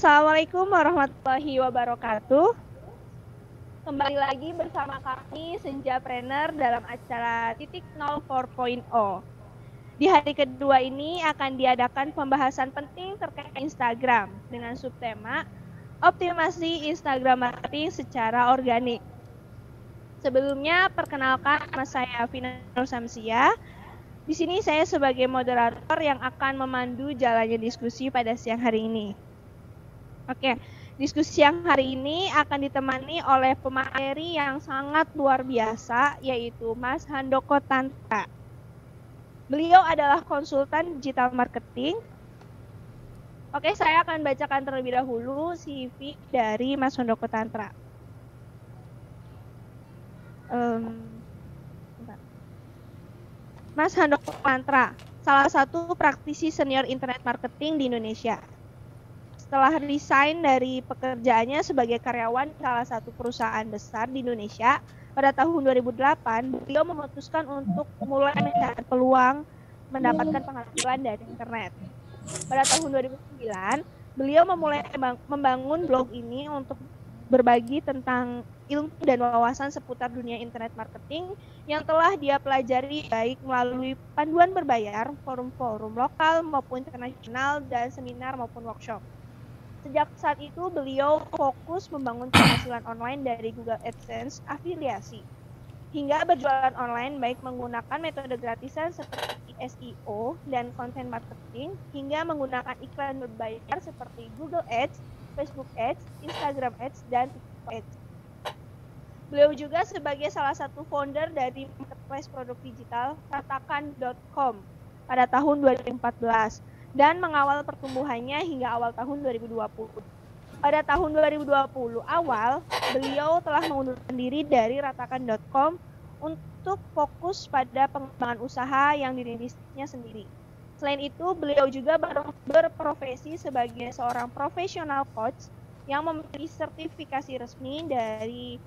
Assalamualaikum warahmatullahi wabarakatuh. Kembali lagi bersama kami Senjapreneur dalam acara Titik 0 4.0. Di hari kedua ini akan diadakan pembahasan penting terkait Instagram dengan subtema Optimasi Instagram Marketing secara organik. Sebelumnya, perkenalkan nama saya Vina Nur Samsia. Di sini saya sebagai moderator yang akan memandu jalannya diskusi pada siang hari ini. Oke, diskusi siang hari ini akan ditemani oleh pemateri yang sangat luar biasa, yaitu Mas Handoko Tantra. Beliau adalah konsultan digital marketing. Oke, saya akan bacakan terlebih dahulu CV dari Mas Handoko Tantra. Mas Handoko Tantra, salah satu praktisi senior internet marketing di Indonesia. Setelah resign dari pekerjaannya sebagai karyawan salah satu perusahaan besar di Indonesia pada tahun 2008, beliau memutuskan untuk mulai mencari peluang mendapatkan penghasilan dari internet. Pada tahun 2009, beliau memulai membangun blog ini untuk berbagi tentang ilmu dan wawasan seputar dunia internet marketing yang telah dia pelajari baik melalui panduan berbayar, forum-forum lokal maupun internasional, dan seminar maupun workshop. Sejak saat itu, beliau fokus membangun penghasilan online dari Google AdSense afiliasi, hingga berjualan online baik menggunakan metode gratisan seperti SEO dan content marketing, hingga menggunakan iklan berbayar seperti Google Ads, Facebook Ads, Instagram Ads, dan TikTok Ads. Beliau juga sebagai salah satu founder dari marketplace produk digital Ratakan.com pada tahun 2014. Dan mengawal pertumbuhannya hingga awal tahun 2020. Pada tahun 2020 awal, beliau telah mengundurkan diri dari Ratakan.com untuk fokus pada pengembangan usaha yang dirintisnya sendiri. Selain itu, beliau juga berprofesi sebagai seorang profesional coach yang memiliki sertifikasi resmi dari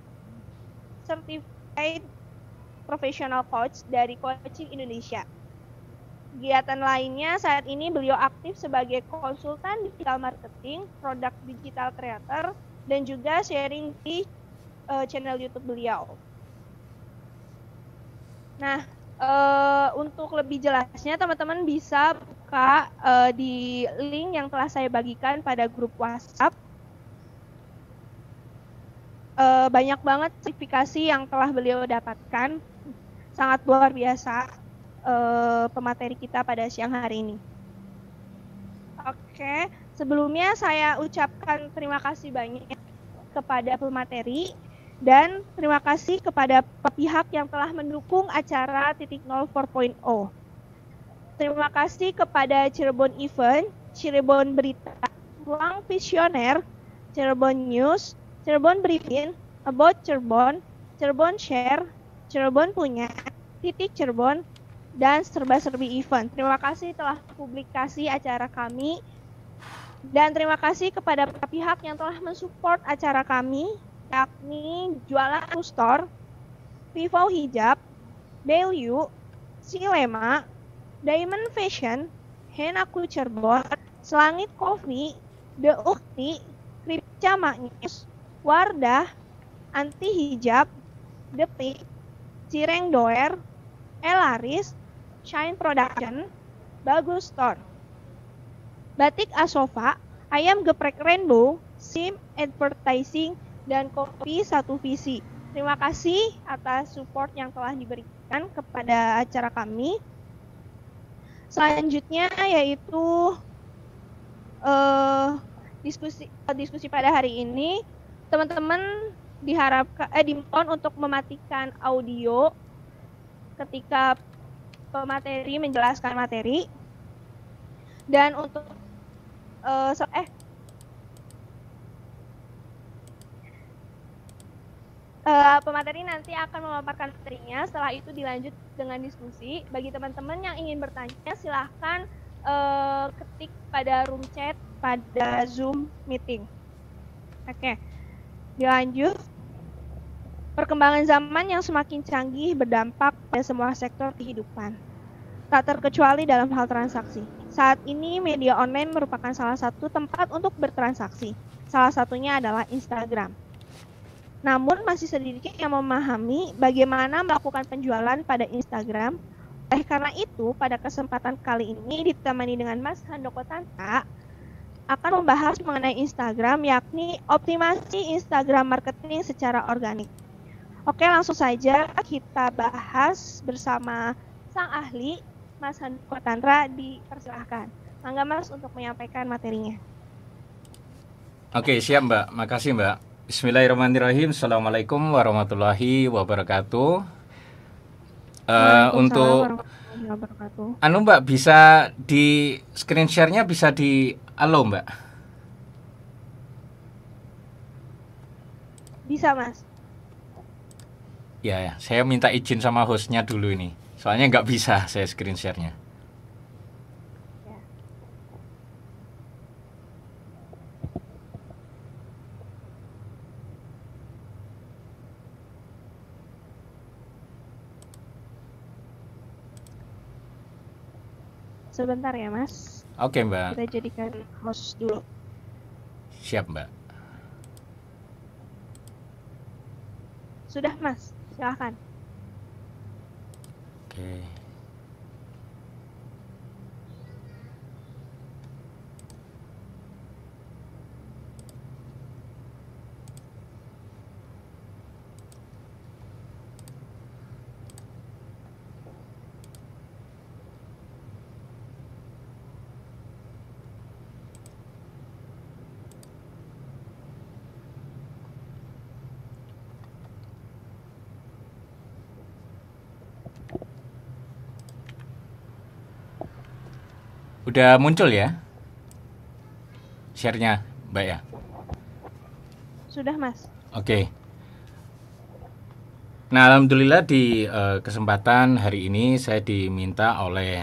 Certified Professional Coach dari Coaching Indonesia. Kegiatan lainnya, saat ini beliau aktif sebagai konsultan digital marketing, produk digital creator, dan juga sharing di channel YouTube beliau. Nah, untuk lebih jelasnya teman-teman bisa buka di link yang telah saya bagikan pada grup WhatsApp. Banyak banget sertifikasi yang telah beliau dapatkan, sangat luar biasa. Pemateri kita pada siang hari ini. Oke, sebelumnya saya ucapkan terima kasih banyak kepada pemateri dan terima kasih kepada pihak yang telah mendukung acara Titik 0 4.0. Terima kasih kepada Cirebon Event, Cirebon Berita, Ruang Visioner, Cirebon News, Cirebon Briefing, About Cirebon, Cirebon Share, Cirebon Punya, Titik Cirebon, dan serba-serbi event. Terima kasih telah publikasi acara kami, dan terima kasih kepada pihak yang telah mensupport acara kami, yakni Jualan Store, Vivo Hijab, Belyu, Silema, Diamond Fashion, Henaku Cirebon, Selangit Coffee, The Ukti, Kripca Maknyus, Wardah, Anti Hijab, Detik, Cireng Doer, Elaris, Shine Production, Bagus Store, Batik Asofa, Ayam Geprek Rainbow, SIM Advertising, dan Kopi Satu Visi. Terima kasih atas support yang telah diberikan kepada acara kami. Selanjutnya yaitu diskusi pada hari ini. Teman-teman dimohon untuk mematikan audio ketika pemateri menjelaskan materi, dan untuk pemateri nanti akan memaparkan materinya. Setelah itu dilanjut dengan diskusi. Bagi teman-teman yang ingin bertanya, silahkan ketik pada room chat pada Zoom meeting. Oke, dilanjut. Perkembangan zaman yang semakin canggih berdampak pada semua sektor kehidupan, tak terkecuali dalam hal transaksi. Saat ini media online merupakan salah satu tempat untuk bertransaksi. Salah satunya adalah Instagram. Namun masih sedikit yang memahami bagaimana melakukan penjualan pada Instagram. Oleh karena itu, pada kesempatan kali ini ditemani dengan Mas Handoko Tantra akan membahas mengenai Instagram, yakni optimasi Instagram marketing secara organik. Oke, langsung saja kita bahas bersama sang ahli, Mas Handoko Tantra, dipersilahkan. Mangga Mas untuk menyampaikan materinya. Oke, siap Mbak. Makasih Mbak. Bismillahirrahmanirrahim. Assalamualaikum warahmatullahi wabarakatuh. Untuk Mbak, bisa di screen share-nya bisa di allow Mbak? Bisa Mas. Ya, saya minta izin sama hostnya dulu ini. Soalnya nggak bisa saya screen share-nya. Sebentar ya Mas. Oke Mbak. Kita jadikan host dulu. Siap Mbak. Sudah Mas, silahkan. Oke. Udah muncul ya share-nya Mbak ya? Sudah Mas. Oke. Nah, alhamdulillah di kesempatan hari ini saya diminta oleh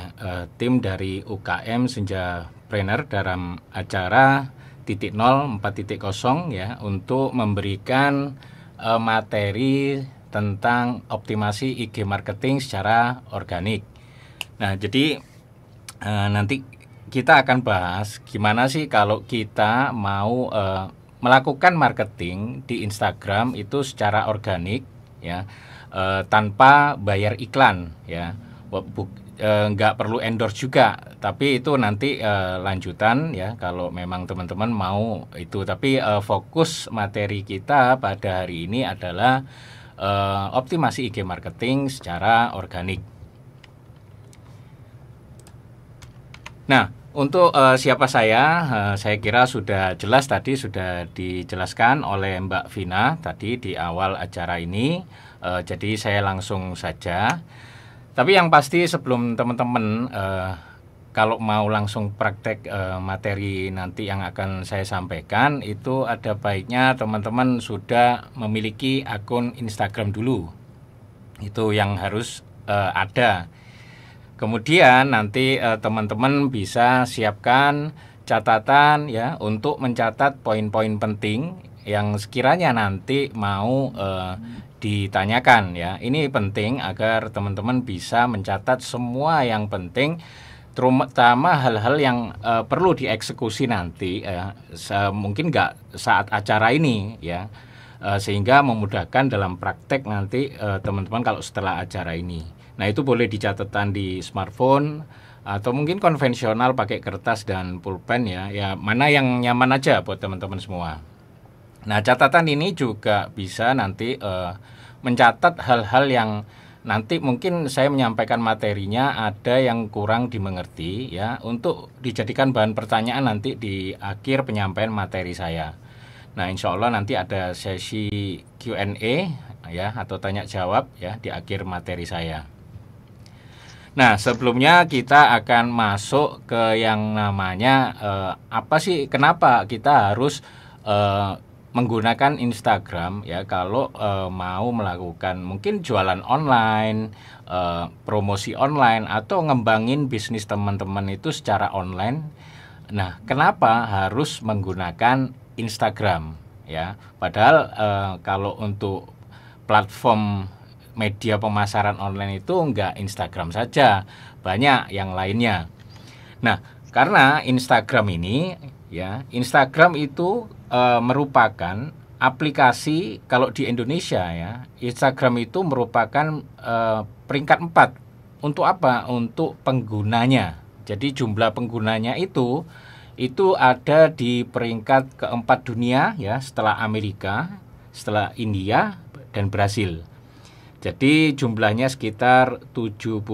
tim dari UKM Senjapreneur dalam acara titik 0 4.0 ya untuk memberikan materi tentang optimasi IG marketing secara organik. Nah, jadi nanti kita akan bahas gimana sih kalau kita mau melakukan marketing di Instagram itu secara organik ya, tanpa bayar iklan ya, nggak perlu endorse juga, tapi itu nanti lanjutan ya kalau memang teman-teman mau itu. Tapi fokus materi kita pada hari ini adalah optimasi IG marketing secara organik. Nah, untuk siapa saya kira sudah jelas tadi, sudah dijelaskan oleh Mbak Vina tadi di awal acara ini. Jadi saya langsung saja. Tapi yang pasti sebelum teman-teman kalau mau langsung praktek materi nanti yang akan saya sampaikan, itu ada baiknya teman-teman sudah memiliki akun Instagram dulu. Itu yang harus ada. Kemudian nanti teman-teman bisa siapkan catatan ya untuk mencatat poin-poin penting yang sekiranya nanti mau ditanyakan ya. Ini penting agar teman-teman bisa mencatat semua yang penting, terutama hal-hal yang perlu dieksekusi nanti ya. Mungkin nggak saat acara ini ya, sehingga memudahkan dalam praktek nanti teman-teman kalau setelah acara ini. Nah, itu boleh dicatatkan di smartphone atau mungkin konvensional pakai kertas dan pulpen ya. Ya, mana yang nyaman aja buat teman-teman semua. Nah, catatan ini juga bisa nanti mencatat hal-hal yang nanti mungkin saya menyampaikan materinya ada yang kurang dimengerti ya, untuk dijadikan bahan pertanyaan nanti di akhir penyampaian materi saya. Nah, insya Allah nanti ada sesi Q&A ya, atau tanya jawab ya di akhir materi saya. Nah, sebelumnya kita akan masuk ke yang namanya apa sih, kenapa kita harus menggunakan Instagram ya kalau mau melakukan mungkin jualan online, promosi online, atau ngembangin bisnis teman-teman itu secara online. Nah, kenapa harus menggunakan Instagram ya? Padahal kalau untuk platform media pemasaran online itu enggak Instagram saja, banyak yang lainnya. Nah, Karena Instagram ini ya, Instagram itu merupakan aplikasi kalau di Indonesia ya, Instagram itu merupakan peringkat 4. Untuk apa? Untuk penggunanya. Jadi jumlah penggunanya itu ada di peringkat keempat dunia ya, setelah Amerika, setelah India dan Brasil. Jadi jumlahnya sekitar 78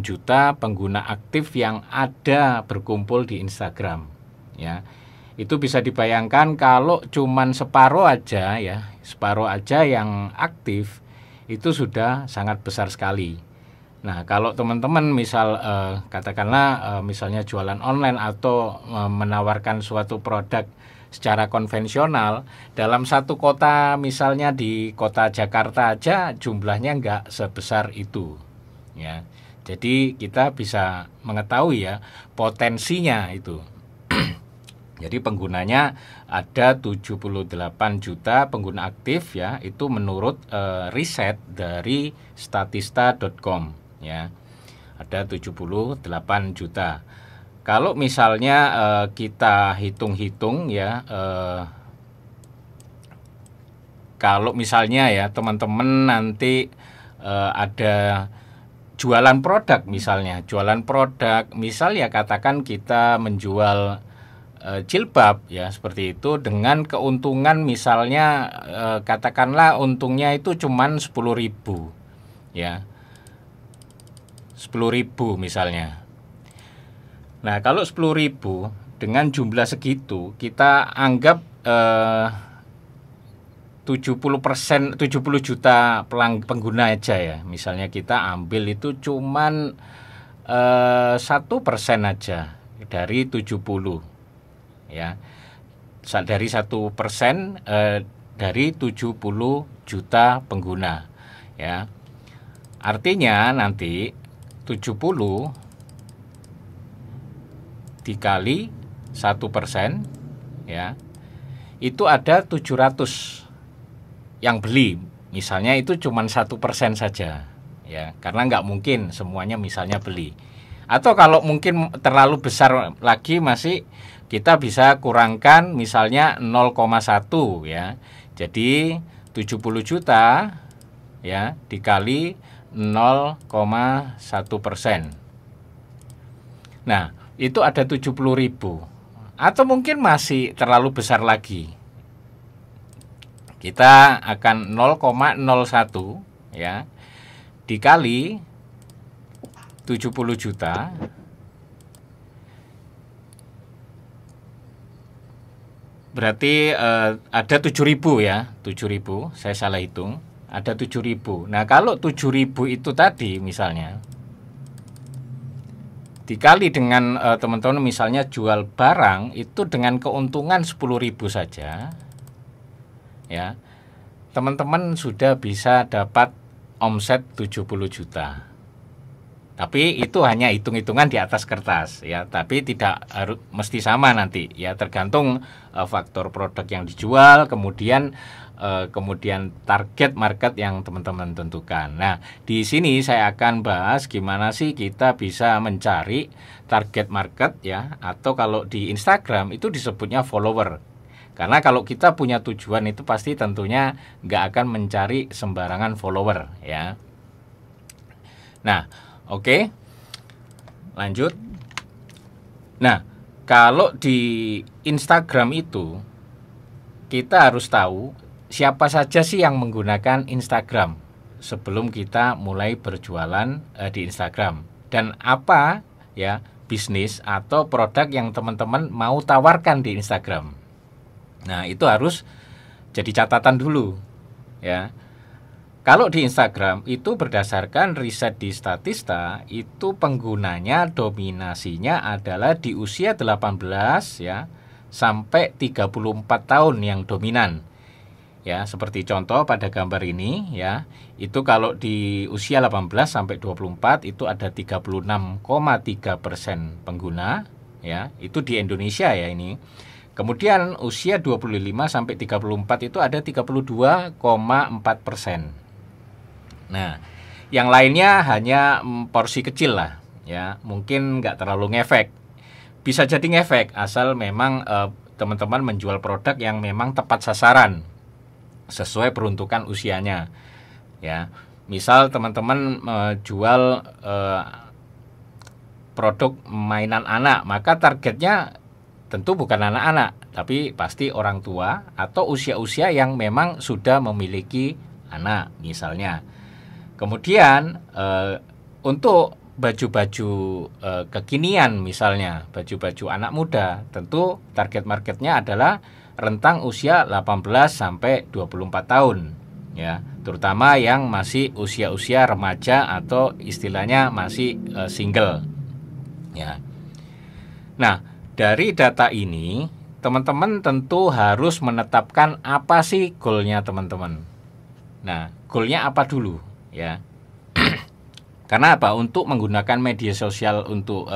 juta pengguna aktif yang ada berkumpul di Instagram ya. Itu bisa dibayangkan kalau cuman separuh aja ya, separuh aja yang aktif itu sudah sangat besar sekali. Nah, kalau teman-teman misal katakanlah misalnya jualan online atau menawarkan suatu produk secara konvensional dalam satu kota, misalnya di kota Jakarta aja jumlahnya nggak sebesar itu ya. Jadi kita bisa mengetahui ya potensinya itu. Jadi penggunanya ada 78 juta pengguna aktif ya, itu menurut riset dari statista.com ya. Ada 78 juta. Kalau misalnya kita hitung-hitung ya, kalau misalnya ya teman-teman nanti ada jualan produk misalnya, misal ya katakan kita menjual jilbab ya seperti itu dengan keuntungan misalnya katakanlah untungnya itu cuman 10.000 ya, 10.000 misalnya. Nah, kalau 10.000 dengan jumlah segitu, kita anggap 70%, 70 juta pengguna aja ya. Misalnya kita ambil itu cuman 1% aja dari 70 ya. Dari 1% dari 70 juta pengguna ya. Artinya nanti 70 dikali 1% ya, itu ada 700 yang beli. Misalnya itu cuma 1% saja ya, karena nggak mungkin semuanya misalnya beli. Atau kalau mungkin terlalu besar lagi masih kita bisa kurangkan misalnya 0,1 ya. Jadi 70 juta ya dikali 0,1%. Nah, itu ada 70.000. Atau mungkin masih terlalu besar lagi. Kita akan 0,01 ya dikali 70 juta berarti ada 7.000 ya, 7.000, saya salah hitung, ada 7.000. Nah, kalau 7.000 itu tadi misalnya dikali dengan teman-teman misalnya jual barang itu dengan keuntungan 10.000 saja ya, teman-teman sudah bisa dapat omset 70 juta. Tapi itu hanya hitung-hitungan di atas kertas ya, tapi tidak harus mesti sama nanti ya, tergantung faktor produk yang dijual, kemudian target market yang teman-teman tentukan. Nah, di sini saya akan bahas gimana sih kita bisa mencari target market ya, atau kalau di Instagram itu disebutnya follower. Karena kalau kita punya tujuan itu pasti tentunya nggak akan mencari sembarangan follower ya. Nah, oke, lanjut. Nah, kalau di Instagram itu kita harus tahu siapa saja sih yang menggunakan Instagram sebelum kita mulai berjualan di Instagram, dan apa ya bisnis atau produk yang teman-teman mau tawarkan di Instagram. Nah, itu harus jadi catatan dulu ya. Kalau di Instagram itu berdasarkan riset di Statista, itu penggunanya dominasinya adalah di usia 18 ya sampai 34 tahun yang dominan. Ya, seperti contoh pada gambar ini ya, itu kalau di usia 18 sampai 24 itu ada 36,3% pengguna ya, itu di Indonesia ya ini. Kemudian usia 25 sampai 34 itu ada 32,4%. Nah, yang lainnya hanya porsi kecil lah ya, mungkin nggak terlalu ngefek. bisa jadi ngefek asal memang teman-teman menjual produk yang memang tepat sasaran sesuai peruntukan usianya. Ya, misal teman-teman jual produk mainan anak, maka targetnya tentu bukan anak-anak, tapi pasti orang tua atau usia-usia yang memang sudah memiliki anak misalnya. Kemudian untuk baju-baju kekinian misalnya, baju-baju anak muda, tentu target marketnya adalah rentang usia 18 sampai 24 tahun. Ya, terutama yang masih usia-usia remaja atau istilahnya masih single. Ya. Nah, dari data ini, teman-teman tentu harus menetapkan apa sih goalnya teman-teman. Nah, goalnya apa dulu, ya? Karena apa? Untuk menggunakan media sosial untuk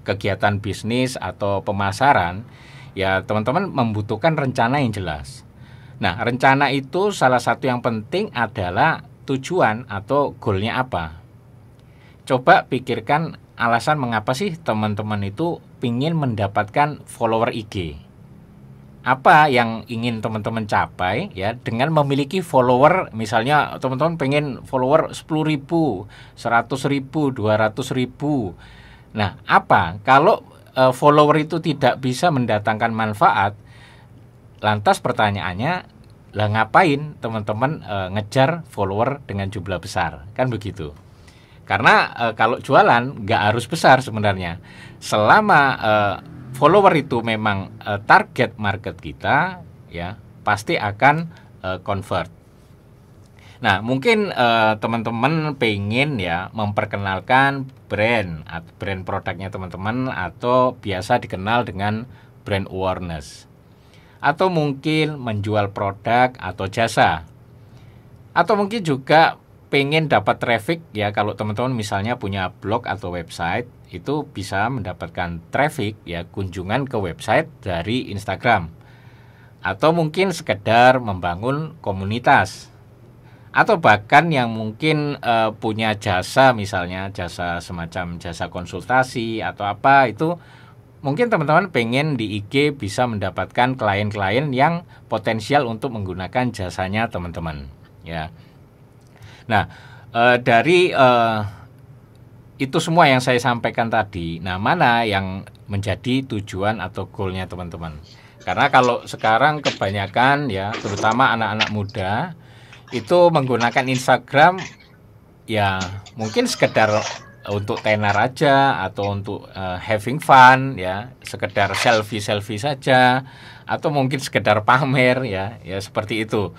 kegiatan bisnis atau pemasaran, ya teman-teman membutuhkan rencana yang jelas. Nah, rencana itu salah satu yang penting adalah tujuan atau goalnya apa. Coba pikirkan alasan mengapa sih teman-teman itu ingin mendapatkan follower IG. Apa yang ingin teman-teman capai ya dengan memiliki follower, misalnya teman-teman pengen follower 10.000, 100.000, 200.000. Nah, apa kalau follower itu tidak bisa mendatangkan manfaat? Lantas pertanyaannya, lah ngapain teman-teman ngejar follower dengan jumlah besar? Kan begitu. Karena kalau jualan nggak harus besar sebenarnya. Selama follower itu memang target market kita, ya pasti akan convert. Nah, mungkin teman-teman pengen ya memperkenalkan brand produknya teman-teman, atau biasa dikenal dengan brand awareness. Atau mungkin menjual produk atau jasa. Atau mungkin juga pengen dapat traffic ya, kalau teman-teman misalnya punya blog atau website, itu bisa mendapatkan traffic ya, kunjungan ke website dari Instagram. Atau mungkin sekedar membangun komunitas. Atau bahkan yang mungkin punya jasa, misalnya jasa semacam jasa konsultasi atau apa, itu mungkin teman-teman pengen di IG bisa mendapatkan klien-klien yang potensial untuk menggunakan jasanya teman-teman ya. Nah, dari itu semua yang saya sampaikan tadi, nah mana yang menjadi tujuan atau goalnya teman-teman? Karena kalau sekarang kebanyakan ya, terutama anak-anak muda, itu menggunakan Instagram ya mungkin sekedar untuk tenar aja, atau untuk having fun ya, sekedar selfie saja, atau mungkin sekedar pamer ya seperti itu.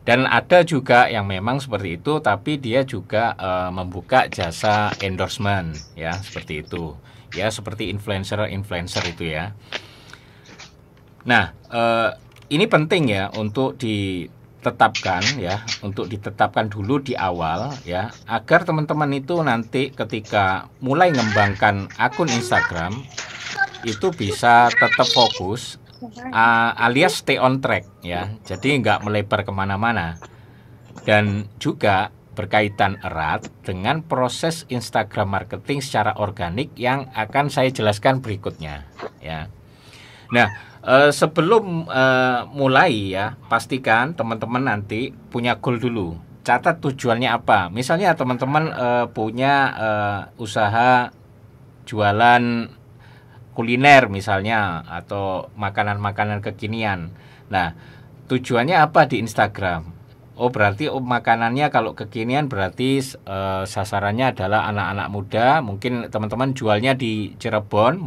Dan ada juga yang memang seperti itu, tapi dia juga membuka jasa endorsement ya, seperti itu. Ya, seperti influencer itu ya. Nah, ini penting ya untuk ditetapkan ya, untuk ditetapkan dulu di awal ya, agar teman-teman itu nanti ketika mulai mengembangkan akun Instagram itu bisa tetap fokus, alias stay on track ya, jadi nggak melebar kemana-mana. Dan juga berkaitan erat dengan proses Instagram marketing secara organik yang akan saya jelaskan berikutnya ya. Nah, sebelum mulai ya, pastikan teman-teman nanti punya goal dulu. Catat tujuannya apa. Misalnya teman-teman punya usaha jualan kuliner misalnya, atau makanan-makanan kekinian. Nah, tujuannya apa di Instagram? Oh, berarti makanannya kalau kekinian berarti sasarannya adalah anak-anak muda. Mungkin teman-teman jualnya di Cirebon,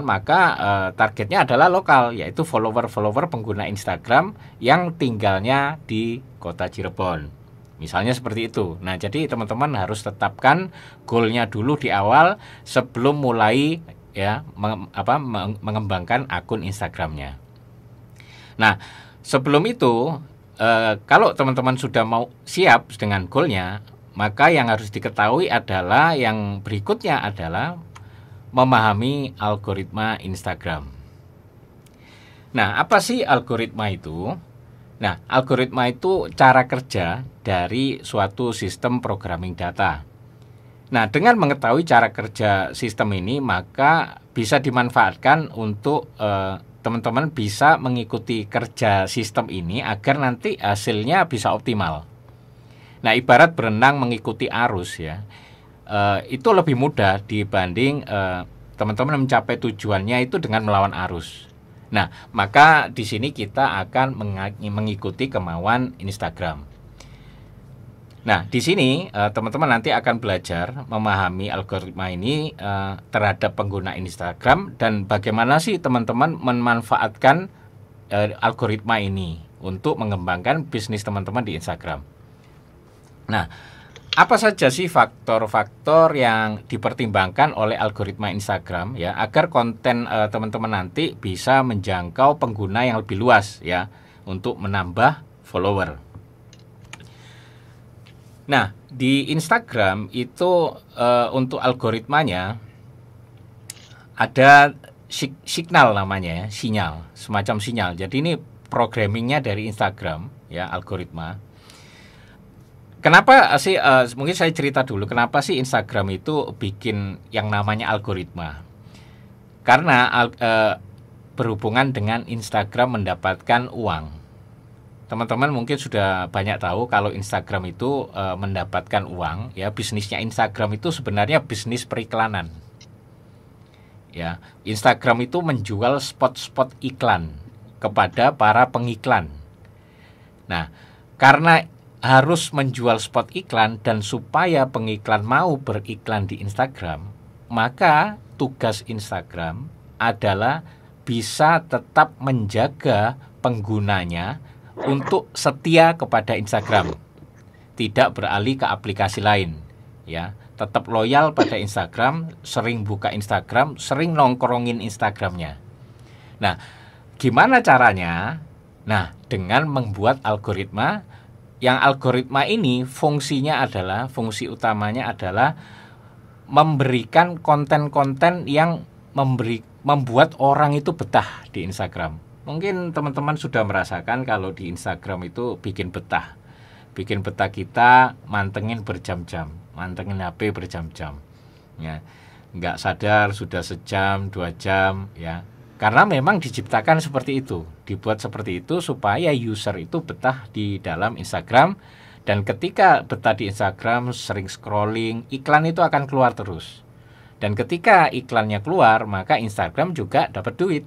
maka targetnya adalah lokal, yaitu follower pengguna Instagram yang tinggalnya di kota Cirebon. Misalnya seperti itu. Nah, jadi teman-teman harus tetapkan goalnya dulu di awal sebelum mulai ya mengembangkan akun Instagramnya. Nah, sebelum itu kalau teman-teman sudah mau siap dengan goalnya, maka yang harus diketahui adalah yang berikutnya adalah memahami algoritma Instagram. Nah, apa sih algoritma itu? Nah, algoritma itu cara kerja dari suatu sistem programming data. Nah, dengan mengetahui cara kerja sistem ini, maka bisa dimanfaatkan untuk teman-teman bisa mengikuti kerja sistem ini agar nanti hasilnya bisa optimal. Nah, ibarat berenang mengikuti arus ya, itu lebih mudah dibanding teman-teman mencapai tujuannya itu dengan melawan arus. Nah, maka di sini kita akan mengikuti kemauan Instagram. Nah, di sini teman-teman nanti akan belajar memahami algoritma ini terhadap pengguna Instagram dan bagaimana sih teman-teman memanfaatkan algoritma ini untuk mengembangkan bisnis teman-teman di Instagram. Nah, apa saja sih faktor-faktor yang dipertimbangkan oleh algoritma Instagram ya agar konten teman-teman nanti bisa menjangkau pengguna yang lebih luas ya untuk menambah follower. Nah, di Instagram itu untuk algoritmanya ada signal namanya ya, sinyal, semacam sinyal. Jadi ini programmingnya dari Instagram ya, algoritma. Kenapa sih, mungkin saya cerita dulu, kenapa sih Instagram itu bikin yang namanya algoritma? Karena berhubungan dengan Instagram mendapatkan uang. Teman-teman mungkin sudah banyak tahu kalau Instagram itu mendapatkan uang ya, bisnisnya Instagram itu sebenarnya bisnis periklanan. Ya, Instagram itu menjual spot-spot iklan kepada para pengiklan. Nah, karena harus menjual spot iklan dan supaya pengiklan mau beriklan di Instagram, maka tugas Instagram adalah bisa tetap menjaga penggunanya untuk setia kepada Instagram, tidak beralih ke aplikasi lain ya, tetap loyal pada Instagram, sering buka Instagram, sering nongkrongin Instagramnya. Nah, gimana caranya? Nah, dengan membuat algoritma, yang algoritma ini fungsi utamanya adalah memberikan konten-konten yang membuat orang itu betah di Instagram. Mungkin teman-teman sudah merasakan kalau di Instagram itu bikin betah kita mantengin berjam-jam, mantengin HP berjam-jam, ya, nggak sadar sudah sejam, 2 jam, ya, karena memang diciptakan seperti itu, dibuat seperti itu supaya user itu betah di dalam Instagram, dan ketika betah di Instagram, sering scrolling, iklan itu akan keluar terus, dan ketika iklannya keluar, maka Instagram juga dapat duit.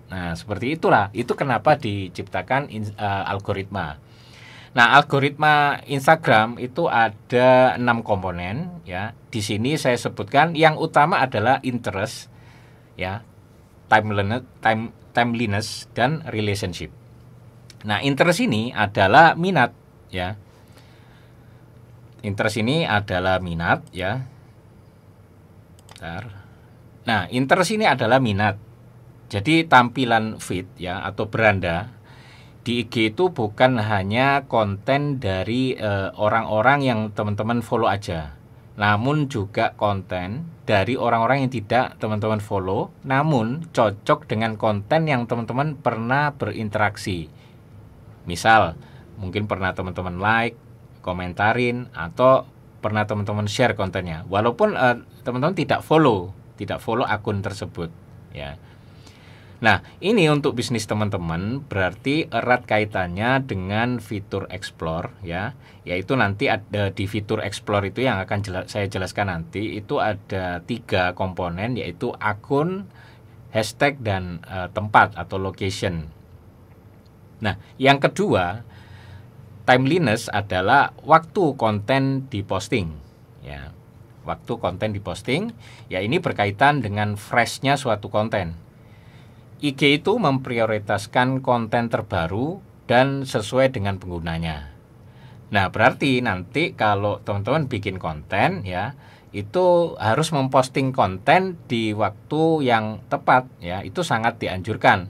Nah, seperti itulah. Itu kenapa diciptakan algoritma. Nah, algoritma Instagram itu ada 6 komponen ya. Di sini saya sebutkan yang utama adalah interest ya, timeliness dan relationship. Nah, interest ini adalah minat ya. Interest ini adalah minat ya. Bentar. Nah, interest ini adalah minat. Jadi tampilan feed ya atau beranda di IG itu bukan hanya konten dari orang-orang yang teman-teman follow aja, namun juga konten dari orang-orang yang tidak teman-teman follow, namun cocok dengan konten yang teman-teman pernah berinteraksi. Misal, mungkin pernah teman-teman like, komentarin, atau pernah teman-teman share kontennya, walaupun teman-teman tidak follow akun tersebut ya. Nah, ini untuk bisnis teman-teman berarti erat kaitannya dengan fitur explore ya, yaitu nanti ada di fitur explore itu yang akan saya jelaskan nanti, itu ada 3 komponen, yaitu akun, hashtag, dan tempat atau location. Nah, yang kedua, timeliness adalah waktu konten diposting ya. Waktu konten diposting ya, ini berkaitan dengan freshnya suatu konten. IG itu memprioritaskan konten terbaru dan sesuai dengan penggunanya. Nah, berarti nanti kalau teman-teman bikin konten ya, itu harus memposting konten di waktu yang tepat ya, itu sangat dianjurkan.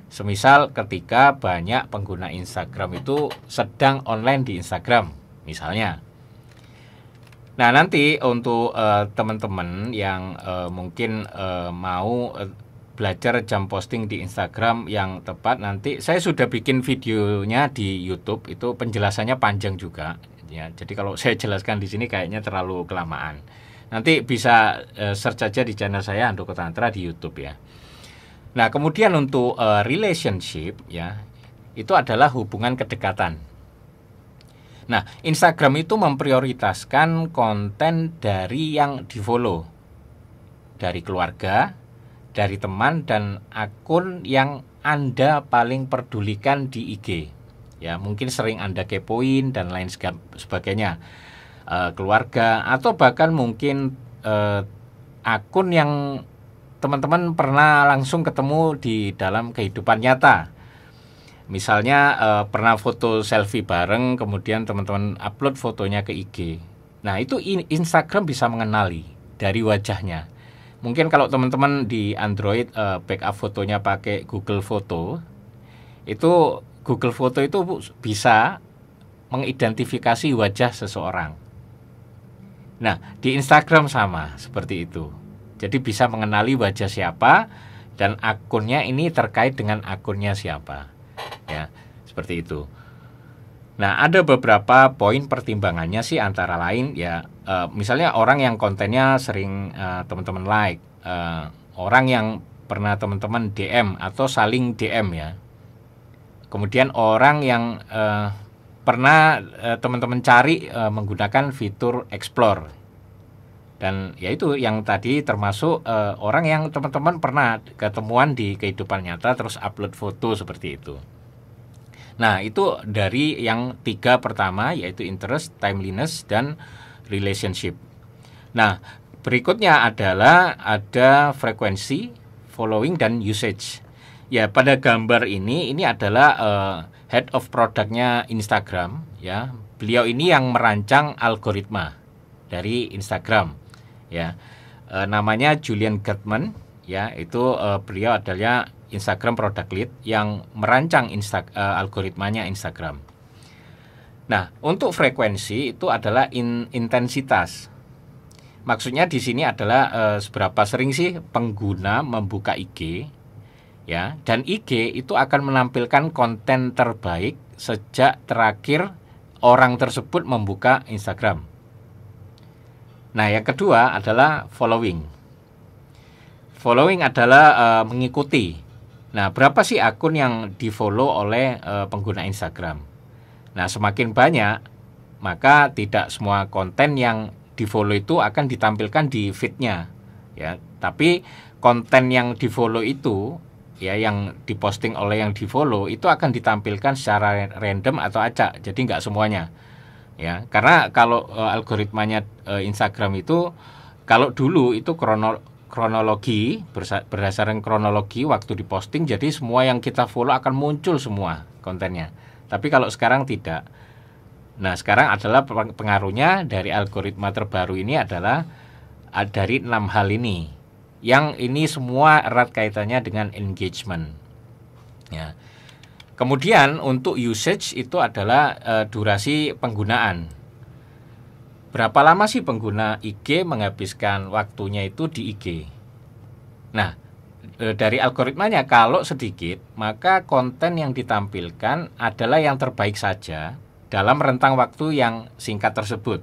Semisal ketika banyak pengguna Instagram itu sedang online di Instagram misalnya. Nah, nanti untuk teman-teman yang mungkin mau belajar jam posting di Instagram yang tepat, nanti saya sudah bikin videonya di YouTube, itu penjelasannya panjang juga. ya. Jadi kalau saya jelaskan di sini kayaknya terlalu kelamaan. Nanti bisa search aja di channel saya Handoko Tantra di YouTube ya. Nah, kemudian untuk relationship ya, itu adalah hubungan kedekatan. Nah, Instagram itu memprioritaskan konten dari yang di-follow, dari keluarga, dari teman, dan akun yang Anda paling pedulikan di IG. Ya, mungkin sering Anda kepoin dan lain sebagainya. Keluarga atau bahkan mungkin akun yang teman-teman pernah langsung ketemu di dalam kehidupan nyata. Misalnya pernah foto selfie bareng, kemudian teman-teman upload fotonya ke IG. Nah, itu Instagram bisa mengenali dari wajahnya. Mungkin kalau teman-teman di Android backup fotonya pakai Google Foto, itu Google Foto itu bisa mengidentifikasi wajah seseorang. Nah, di Instagram sama seperti itu. Jadi bisa mengenali wajah siapa dan akunnya ini terkait dengan akunnya siapa. Ya, seperti itu. Nah, ada beberapa poin pertimbangannya sih, antara lain ya, misalnya orang yang kontennya sering teman-teman like, orang yang pernah teman-teman DM atau saling DM ya. Kemudian orang yang pernah teman-teman cari menggunakan fitur explore. Dan yaitu yang tadi termasuk orang yang teman-teman pernah ketemuan di kehidupan nyata terus upload foto seperti itu. Nah, itu dari yang 3 pertama, yaitu interest, timeliness, dan relationship. Nah, berikutnya adalah ada frekuensi, following, dan usage. Ya, pada gambar ini adalah head of productnya Instagram ya. Beliau ini yang merancang algoritma dari Instagram ya. Namanya Julian Gertman ya. Itu beliau adalah Instagram product lead yang merancang algoritmanya Instagram. Nah, untuk frekuensi itu adalah intensitas. Maksudnya di sini adalah seberapa sering sih pengguna membuka IG ya, dan IG itu akan menampilkan konten terbaik sejak terakhir orang tersebut membuka Instagram. Nah, yang kedua adalah following. Following adalah mengikuti. Nah, berapa sih akun yang di-follow oleh pengguna Instagram? Nah, semakin banyak, maka tidak semua konten yang di-follow itu akan ditampilkan di feed-nya ya. Tapi konten yang di-follow itu ya, yang diposting oleh yang di-follow itu akan ditampilkan secara random atau acak. Jadi nggak semuanya. Ya, karena kalau algoritmanya Instagram itu, kalau dulu itu kronologi, berdasarkan kronologi waktu diposting, jadi semua yang kita follow akan muncul semua kontennya. Tapi kalau sekarang tidak. Nah, sekarang adalah pengaruhnya dari algoritma terbaru ini adalah dari 6 hal ini. Yang ini semua erat kaitannya dengan engagement. Ya. Kemudian untuk usage itu adalah durasi penggunaan. Berapa lama sih pengguna IG menghabiskan waktunya itu di IG? Nah, dari algoritmanya kalau sedikit, maka konten yang ditampilkan adalah yang terbaik saja dalam rentang waktu yang singkat tersebut.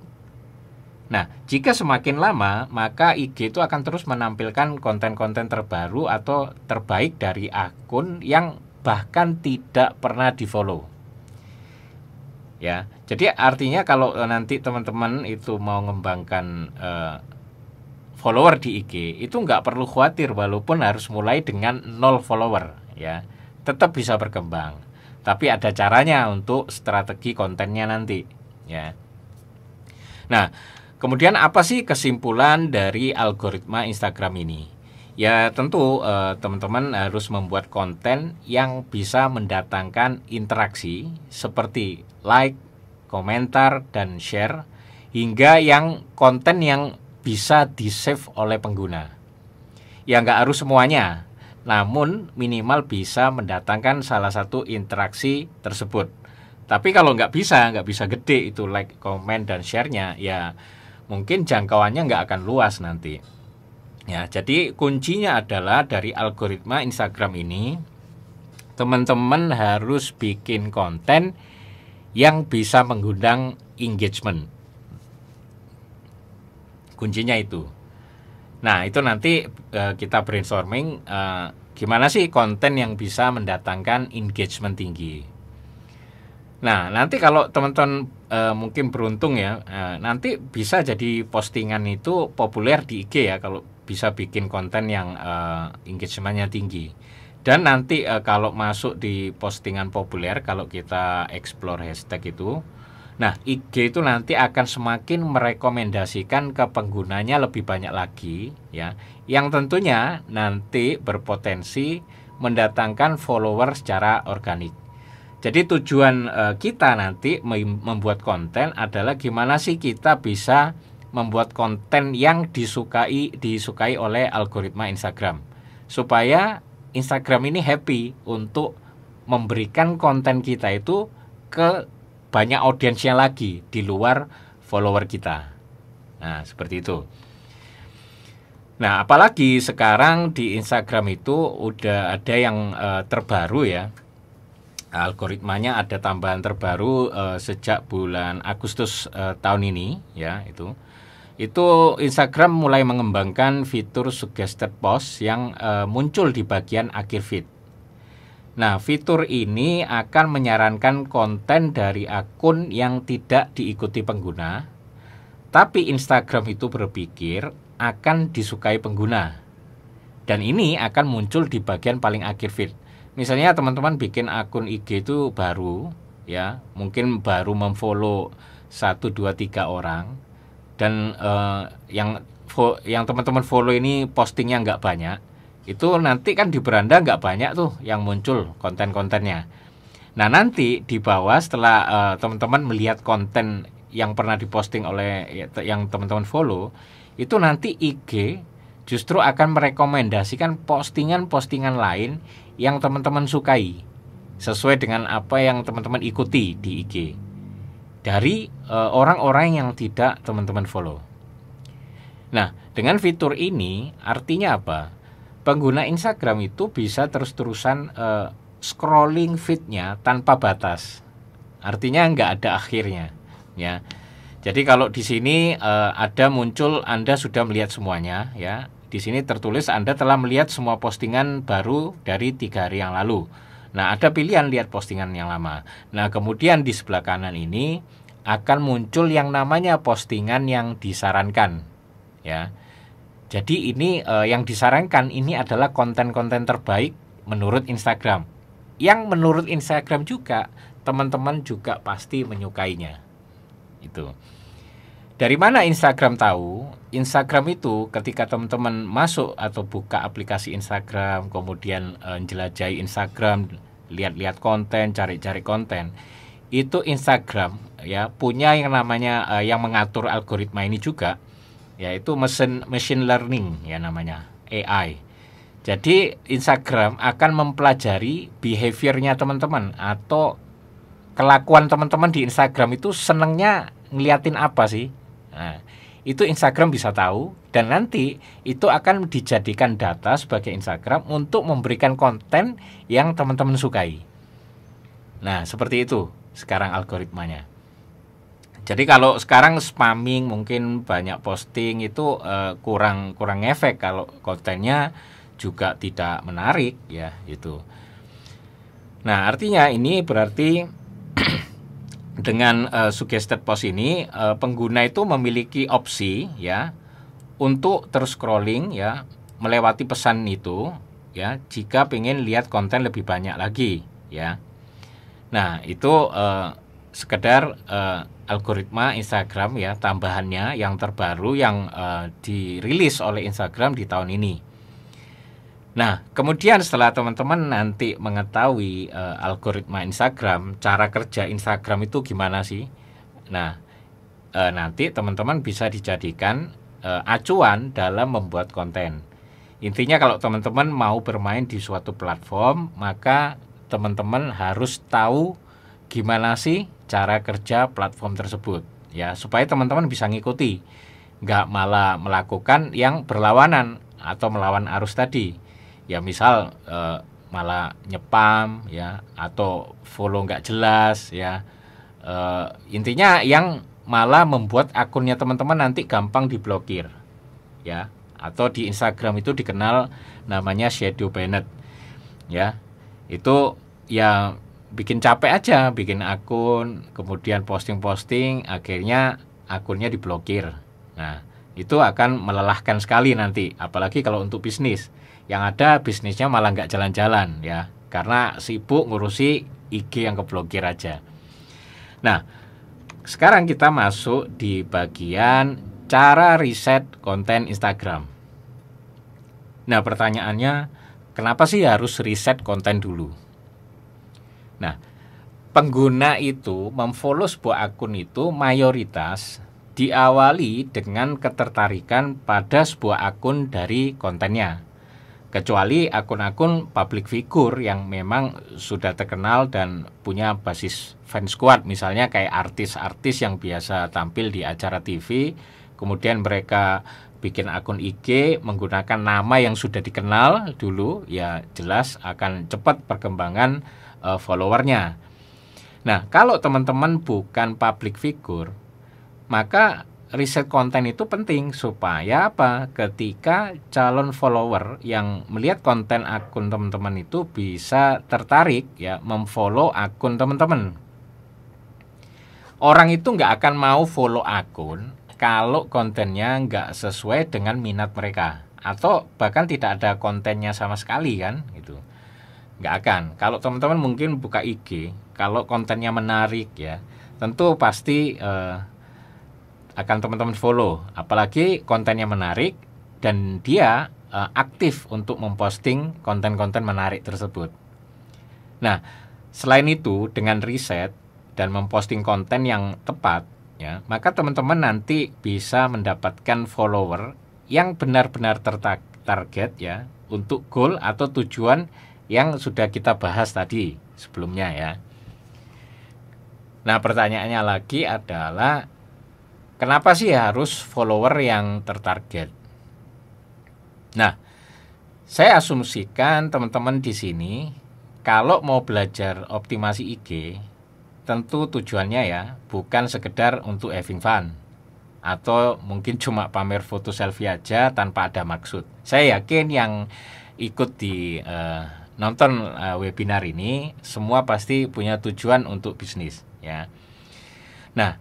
Nah, jika semakin lama, maka IG itu akan terus menampilkan konten-konten terbaru atau terbaik dari akun yang bahkan tidak pernah di-follow. Ya, jadi artinya kalau nanti teman-teman itu mau mengembangkan follower di IG, itu nggak perlu khawatir walaupun harus mulai dengan 0 follower ya, tetap bisa berkembang. Tapi ada caranya untuk strategi kontennya nanti ya. Nah, kemudian apa sih kesimpulan dari algoritma Instagram ini? Ya tentu teman-teman harus membuat konten yang bisa mendatangkan interaksi seperti like, komentar, dan share, hingga yang konten yang bisa di-save oleh pengguna. Ya nggak harus semuanya, namun minimal bisa mendatangkan salah satu interaksi tersebut. Tapi kalau nggak bisa gede itu like, komen, dan share-nya, ya mungkin jangkauannya nggak akan luas nanti. Ya, jadi kuncinya adalah dari algoritma Instagram ini, teman-teman harus bikin konten yang bisa mengundang engagement. Kuncinya itu. Nah, itu nanti kita brainstorming gimana sih konten yang bisa mendatangkan engagement tinggi. Nah, nanti kalau teman-teman mungkin beruntung ya, nanti bisa jadi postingan itu populer di IG ya, kalau bisa bikin konten yang engagementnya tinggi. Dan nanti kalau masuk di postingan populer, kalau kita explore hashtag itu, nah IG itu nanti akan semakin merekomendasikan ke penggunanya lebih banyak lagi ya, yang tentunya nanti berpotensi mendatangkan follower secara organik. Jadi tujuan kita nanti membuat konten adalah gimana sih kita bisa membuat konten yang disukai oleh algoritma Instagram, supaya Instagram ini happy untuk memberikan konten kita itu ke banyak audiensnya lagi di luar follower kita. Nah, seperti itu. Nah, apalagi sekarang di Instagram itu udah ada yang terbaru ya. Algoritmanya ada tambahan terbaru sejak bulan Agustus tahun ini ya, itu Instagram mulai mengembangkan fitur suggested post yang muncul di bagian akhir feed. Nah, fitur ini akan menyarankan konten dari akun yang tidak diikuti pengguna, tapi Instagram itu berpikir akan disukai pengguna, dan ini akan muncul di bagian paling akhir feed. Misalnya teman-teman bikin akun IG itu baru ya, mungkin baru memfollow 1, 2, 3 orang, dan yang teman-teman follow ini postingnya nggak banyak, itu nanti kan di beranda nggak banyak tuh yang muncul konten-kontennya. Nah, nanti di bawah setelah teman-teman melihat konten yang pernah diposting oleh yang teman-teman follow, itu nanti IG justru akan merekomendasikan postingan-postingan lain yang teman-teman sukai sesuai dengan apa yang teman-teman ikuti di IG dari orang-orang yang tidak teman-teman follow. Nah, dengan fitur ini artinya apa? Pengguna Instagram itu bisa terus-terusan scrolling feed-nya tanpa batas. Artinya nggak ada akhirnya ya. Jadi kalau di sini ada muncul Anda sudah melihat semuanya ya. Di sini tertulis Anda telah melihat semua postingan baru dari 3 hari yang lalu. Nah, ada pilihan lihat postingan yang lama. Nah, kemudian di sebelah kanan ini akan muncul yang namanya postingan yang disarankan ya. Jadi ini yang disarankan ini adalah konten-konten terbaik menurut Instagram. Yang menurut Instagram juga teman-teman juga pasti menyukainya. Itu. Dari mana Instagram tahu? Instagram itu ketika teman-teman masuk atau buka aplikasi Instagram, kemudian jelajahi Instagram, lihat-lihat konten, cari-cari konten, itu Instagram ya punya yang namanya yang mengatur algoritma ini juga, yaitu machine learning ya, namanya AI. Jadi Instagram akan mempelajari behaviornya teman-teman atau kelakuan teman-teman di Instagram itu senengnya ngeliatin apa sih. Nah, itu Instagram bisa tahu, dan nanti itu akan dijadikan data sebagai Instagram untuk memberikan konten yang teman-teman sukai. Nah, seperti itu sekarang algoritmanya. Jadi kalau sekarang spamming, mungkin banyak posting itu kurang efek kalau kontennya juga tidak menarik ya itu. Nah, artinya ini berarti dengan suggested post ini pengguna itu memiliki opsi ya untuk terus scrolling ya, melewati pesan itu ya, jika pengen lihat konten lebih banyak lagi ya. Nah, itu sekedar algoritma Instagram ya, tambahannya yang terbaru yang dirilis oleh Instagram di tahun ini. Nah, kemudian setelah teman-teman nanti mengetahui algoritma Instagram, cara kerja Instagram itu gimana sih? Nah, nanti teman-teman bisa dijadikan acuan dalam membuat konten. Intinya kalau teman-teman mau bermain di suatu platform, maka teman-teman harus tahu gimana sih cara kerja platform tersebut ya, supaya teman-teman bisa ngikuti, nggak malah melakukan yang berlawanan atau melawan arus tadi. Ya misal malah nyepam ya, atau follow nggak jelas ya, Intinya yang malah membuat akunnya teman-teman nanti gampang diblokir, ya. Atau di Instagram itu dikenal namanya shadow banned, ya. Itu ya bikin capek aja, bikin akun, kemudian posting-posting, akhirnya akunnya diblokir. Nah, itu akan melelahkan sekali nanti, apalagi kalau untuk bisnis. Yang ada bisnisnya malah nggak jalan-jalan, ya, karena sibuk ngurusi IG yang keblokir aja. Nah, sekarang kita masuk di bagian cara riset konten Instagram. Nah, pertanyaannya, kenapa sih harus riset konten dulu? Nah, pengguna itu memfollow sebuah akun itu mayoritas diawali dengan ketertarikan pada sebuah akun dari kontennya. Kecuali akun-akun public figure yang memang sudah terkenal dan punya basis fan squad, misalnya kayak artis-artis yang biasa tampil di acara TV, kemudian mereka bikin akun IG menggunakan nama yang sudah dikenal dulu, ya jelas akan cepat perkembangan followernya. Nah, kalau teman-teman bukan public figure, maka riset konten itu penting supaya apa? Ketika calon follower yang melihat konten akun teman-teman itu bisa tertarik, ya, memfollow akun teman-teman. Orang itu nggak akan mau follow akun kalau kontennya nggak sesuai dengan minat mereka, atau bahkan tidak ada kontennya sama sekali, kan, gitu. Nggak akan. Kalau teman-teman mungkin buka IG, kalau kontennya menarik, ya, tentu pasti akan teman-teman follow, apalagi kontennya menarik dan dia aktif untuk memposting konten-konten menarik tersebut. Nah, selain itu dengan riset dan memposting konten yang tepat, ya, maka teman-teman nanti bisa mendapatkan follower yang benar-benar tertarget, ya, untuk goal atau tujuan yang sudah kita bahas tadi sebelumnya, ya. Nah, pertanyaannya lagi adalah, kenapa sih harus follower yang tertarget? Nah, saya asumsikan teman-teman di sini kalau mau belajar optimasi IG, tentu tujuannya, ya, bukan sekedar untuk having fun atau mungkin cuma pamer foto selfie aja tanpa ada maksud. Saya yakin yang ikut di nonton webinar ini semua pasti punya tujuan untuk bisnis, ya. Nah,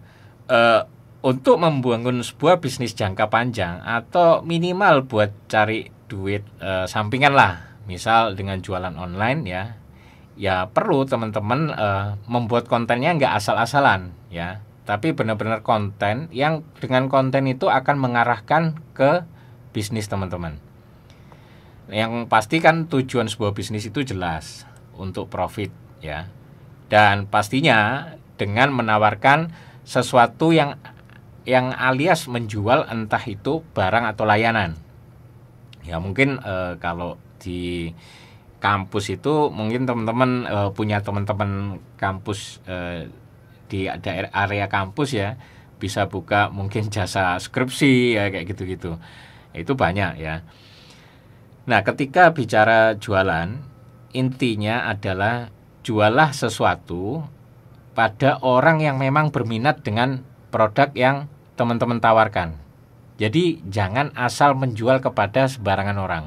untuk membangun sebuah bisnis jangka panjang atau minimal buat cari duit sampingan lah, misal dengan jualan online, ya perlu teman-teman membuat kontennya nggak asal-asalan, ya, tapi benar-benar konten yang dengan konten itu akan mengarahkan ke bisnis teman-teman. Yang pasti kan tujuan sebuah bisnis itu jelas untuk profit, ya, dan pastinya dengan menawarkan sesuatu yang alias menjual, entah itu barang atau layanan. Ya mungkin kalau di kampus itu mungkin teman-teman punya teman-teman kampus di daerah area kampus, ya, bisa buka mungkin jasa skripsi, ya, kayak gitu-gitu. Itu banyak, ya. Nah, ketika bicara jualan, intinya adalah jualah sesuatu pada orang yang memang berminat dengan produk yang teman-teman tawarkan. Jadi jangan asal menjual kepada sembarangan orang.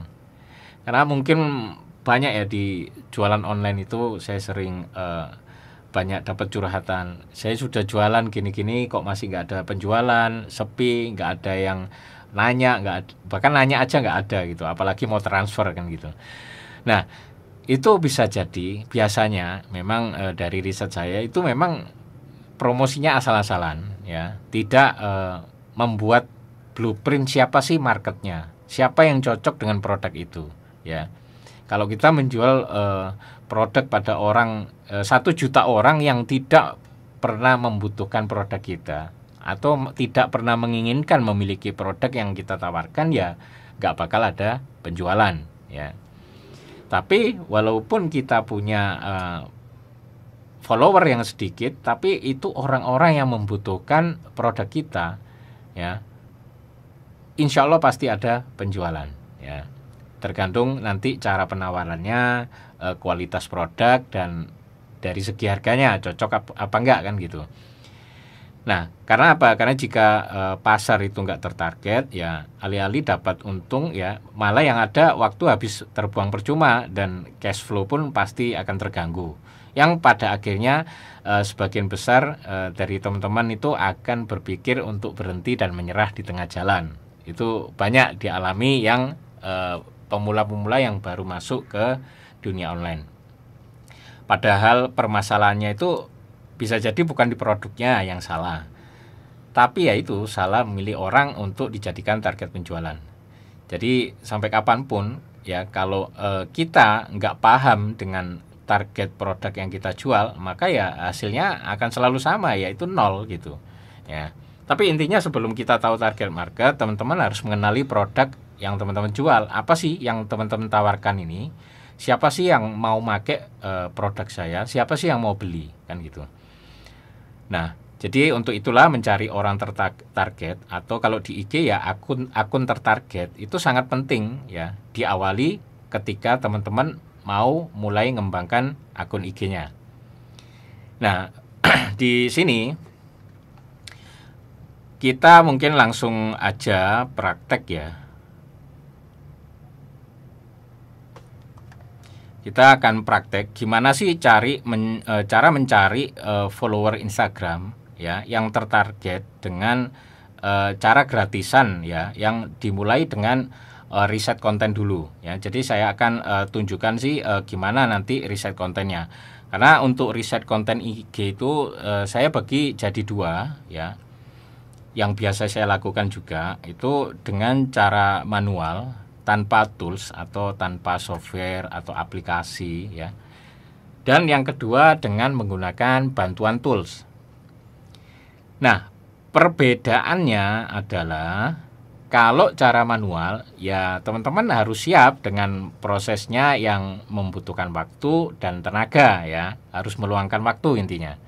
Karena mungkin banyak, ya, di jualan online itu saya sering banyak dapat curhatan. Saya sudah jualan gini-gini kok masih nggak ada penjualan, sepi, nggak ada yang nanya, bahkan nanya aja nggak ada gitu. Apalagi mau transfer, kan gitu. Nah, itu bisa jadi biasanya memang dari riset saya itu memang promosinya asal-asalan, ya, tidak membuat blueprint siapa sih marketnya, siapa yang cocok dengan produk itu, ya. Kalau kita menjual produk pada orang 1 juta orang yang tidak pernah membutuhkan produk kita atau tidak pernah menginginkan memiliki produk yang kita tawarkan, ya nggak bakal ada penjualan, ya. Tapi walaupun kita punya follower yang sedikit, tapi itu orang-orang yang membutuhkan produk kita, ya, insya Allah pasti ada penjualan, ya. Tergantung nanti cara penawarannya, kualitas produk, dan dari segi harganya cocok apa enggak, kan gitu. Nah, karena apa? Karena jika pasar itu nggak tertarget, ya alih-alih dapat untung, ya malah yang ada waktu habis terbuang percuma dan cash flow pun pasti akan terganggu. Yang pada akhirnya sebagian besar dari teman-teman itu akan berpikir untuk berhenti dan menyerah di tengah jalan. Itu banyak dialami yang pemula-pemula yang baru masuk ke dunia online. Padahal permasalahannya itu bisa jadi bukan di produknya yang salah, tapi ya itu salah memilih orang untuk dijadikan target penjualan. Jadi sampai kapanpun ya kalau kita nggak paham dengan target produk yang kita jual, maka ya hasilnya akan selalu sama, yaitu nol gitu. Ya. Tapi intinya sebelum kita tahu target market, teman-teman harus mengenali produk yang teman-teman jual. Apa sih yang teman-teman tawarkan ini? Siapa sih yang mau make produk saya? Siapa sih yang mau beli? Kan gitu. Nah, jadi untuk itulah mencari orang tertarget atau kalau di IG ya akun tertarget itu sangat penting ya, diawali ketika teman-teman mau mulai mengembangkan akun IG-nya. Nah, di sini kita mungkin langsung aja praktek ya. Kita akan praktek gimana sih cara mencari follower Instagram ya yang tertarget dengan cara gratisan ya, yang dimulai dengan riset konten dulu ya. Jadi saya akan tunjukkan sih gimana nanti riset kontennya. Karena untuk riset konten IG itu saya bagi jadi dua ya. Yang biasa saya lakukan juga itu dengan cara manual, tanpa tools atau tanpa software atau aplikasi ya. Dan yang kedua dengan menggunakan bantuan tools. Nah, perbedaannya adalah kalau cara manual ya teman-teman harus siap dengan prosesnya yang membutuhkan waktu dan tenaga ya, harus meluangkan waktu intinya.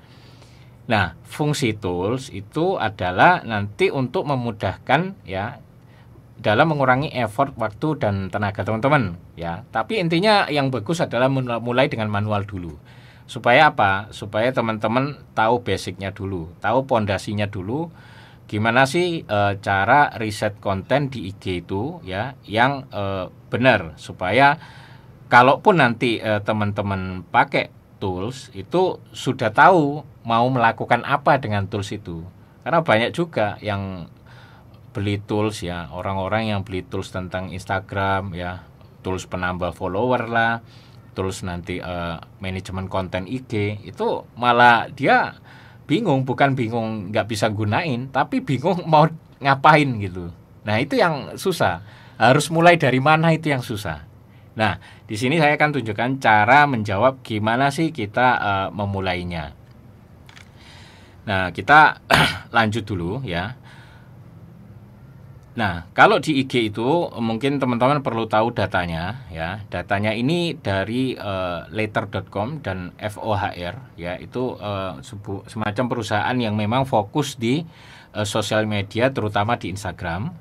Nah, fungsi tools itu adalah nanti untuk memudahkan ya dalam mengurangi effort, waktu dan tenaga teman-teman ya. Tapi intinya yang bagus adalah mulai dengan manual dulu. Supaya apa? Supaya teman-teman tahu basicnya dulu, tahu pondasinya dulu. Gimana sih cara riset konten di IG itu ya yang benar, supaya kalaupun nanti teman-teman pakai tools itu sudah tahu mau melakukan apa dengan tools itu. Karena banyak juga yang beli tools ya, orang-orang yang beli tools tentang Instagram ya, tools penambah follower lah, tools nanti manajemen konten IG, itu malah dia bingung, bukan bingung nggak bisa gunain, tapi bingung mau ngapain gitu. Nah itu yang susah, harus mulai dari mana itu yang susah. Nah di sini saya akan tunjukkan cara menjawab gimana sih kita memulainya. Nah kita lanjut dulu ya. Nah, kalau di IG itu mungkin teman-teman perlu tahu datanya ya. Datanya ini dari later.com dan FOHR ya, itu semacam perusahaan yang memang fokus di sosial media terutama di Instagram.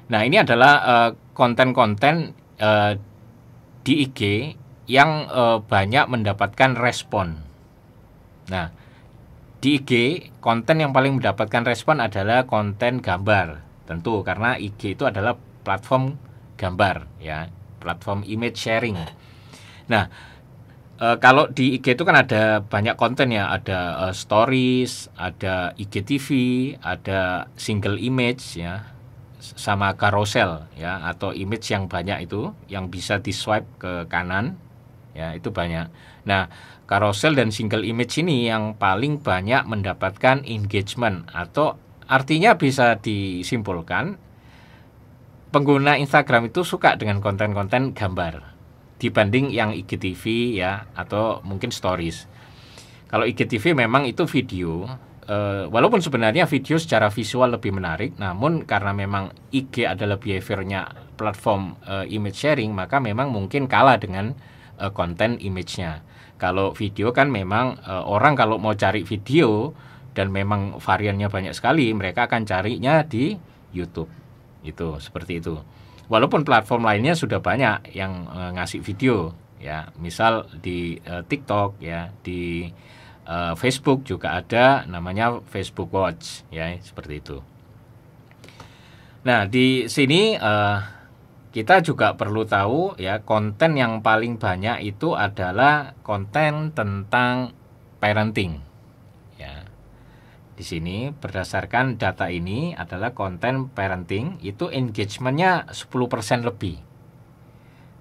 Nah, ini adalah konten-konten di IG yang banyak mendapatkan respon. Nah, di IG konten yang paling mendapatkan respon adalah konten gambar. Tentu karena IG itu adalah platform gambar ya, platform image sharing. Nah, kalau di IG itu kan ada banyak konten ya, ada stories, ada IGTV, ada single image ya, sama carousel ya, atau image yang banyak itu yang bisa di swipe ke kanan ya, itu banyak. Nah, carousel dan single image ini yang paling banyak mendapatkan engagement, atau artinya bisa disimpulkan pengguna Instagram itu suka dengan konten-konten gambar dibanding yang IGTV ya, atau mungkin stories. Kalau IGTV memang itu video, walaupun sebenarnya video secara visual lebih menarik, namun karena memang IG adalah behaviornya platform image sharing, maka memang mungkin kalah dengan konten image-nya. Kalau video kan memang orang kalau mau cari video dan memang variannya banyak sekali, mereka akan carinya di YouTube. Itu seperti itu. Walaupun platform lainnya sudah banyak yang ngasih video ya, misal di TikTok ya, di Facebook juga ada namanya Facebook Watch ya, seperti itu. Nah, di sini kita juga perlu tahu ya, konten yang paling banyak itu adalah konten tentang parenting. Ya. Di sini berdasarkan data ini adalah konten parenting itu engagementnya 10% lebih.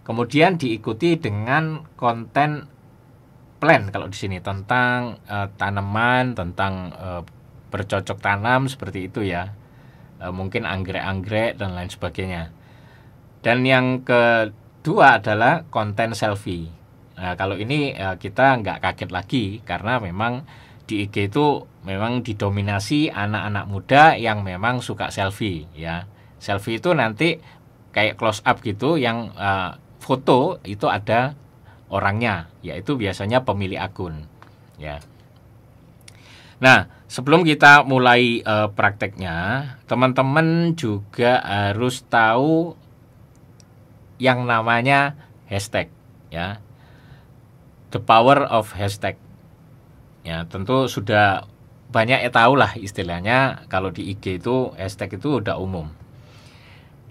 Kemudian diikuti dengan konten plan kalau di sini tentang tanaman, tentang bercocok tanam seperti itu ya. Mungkin anggrek-anggrek dan lain sebagainya. Dan yang kedua adalah konten selfie. Nah, kalau ini kita nggak kaget lagi karena memang di IG itu memang didominasi anak-anak muda yang memang suka selfie ya. Selfie itu nanti kayak close up gitu, yang foto itu ada orangnya, yaitu biasanya pemilik akun ya. Nah, sebelum kita mulai prakteknya, teman-teman juga harus tahu yang namanya hashtag ya. The power of hashtag. Ya, tentu sudah banyak tahu lah istilahnya, kalau di IG itu hashtag itu udah umum.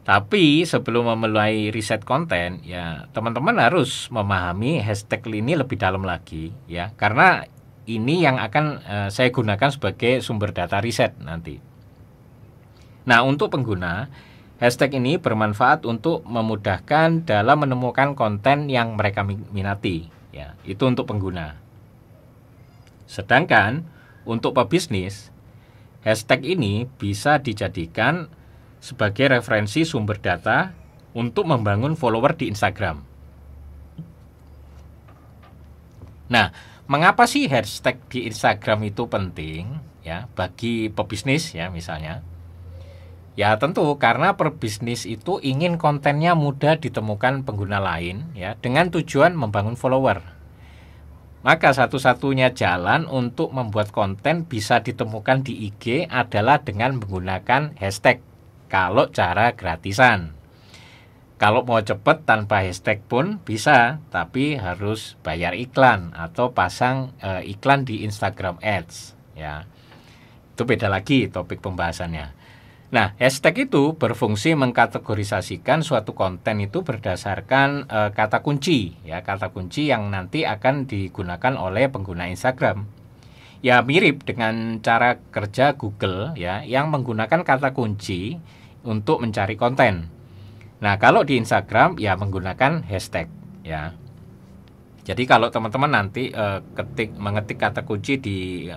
Tapi sebelum memulai riset konten ya, teman-teman harus memahami hashtag ini lebih dalam lagi ya, karena ini yang akan saya gunakan sebagai sumber data riset nanti. Nah, untuk pengguna, hashtag ini bermanfaat untuk memudahkan dalam menemukan konten yang mereka minati ya, itu untuk pengguna. Sedangkan untuk pebisnis, hashtag ini bisa dijadikan sebagai referensi sumber data untuk membangun follower di Instagram. Nah, mengapa sih hashtag di Instagram itu penting ya bagi pebisnis ya misalnya? Ya tentu karena pebisnis itu ingin kontennya mudah ditemukan pengguna lain ya, dengan tujuan membangun follower. Maka satu-satunya jalan untuk membuat konten bisa ditemukan di IG adalah dengan menggunakan hashtag. Kalau cara gratisan. Kalau mau cepet tanpa hashtag pun bisa, tapi harus bayar iklan atau pasang iklan di Instagram Ads ya. Itu beda lagi topik pembahasannya. Nah, hashtag itu berfungsi mengkategorisasikan suatu konten itu berdasarkan kata kunci ya, kata kunci yang nanti akan digunakan oleh pengguna Instagram. Ya mirip dengan cara kerja Google ya, yang menggunakan kata kunci untuk mencari konten. Nah, kalau di Instagram ya menggunakan hashtag ya. Jadi kalau teman-teman nanti mengetik kata kunci di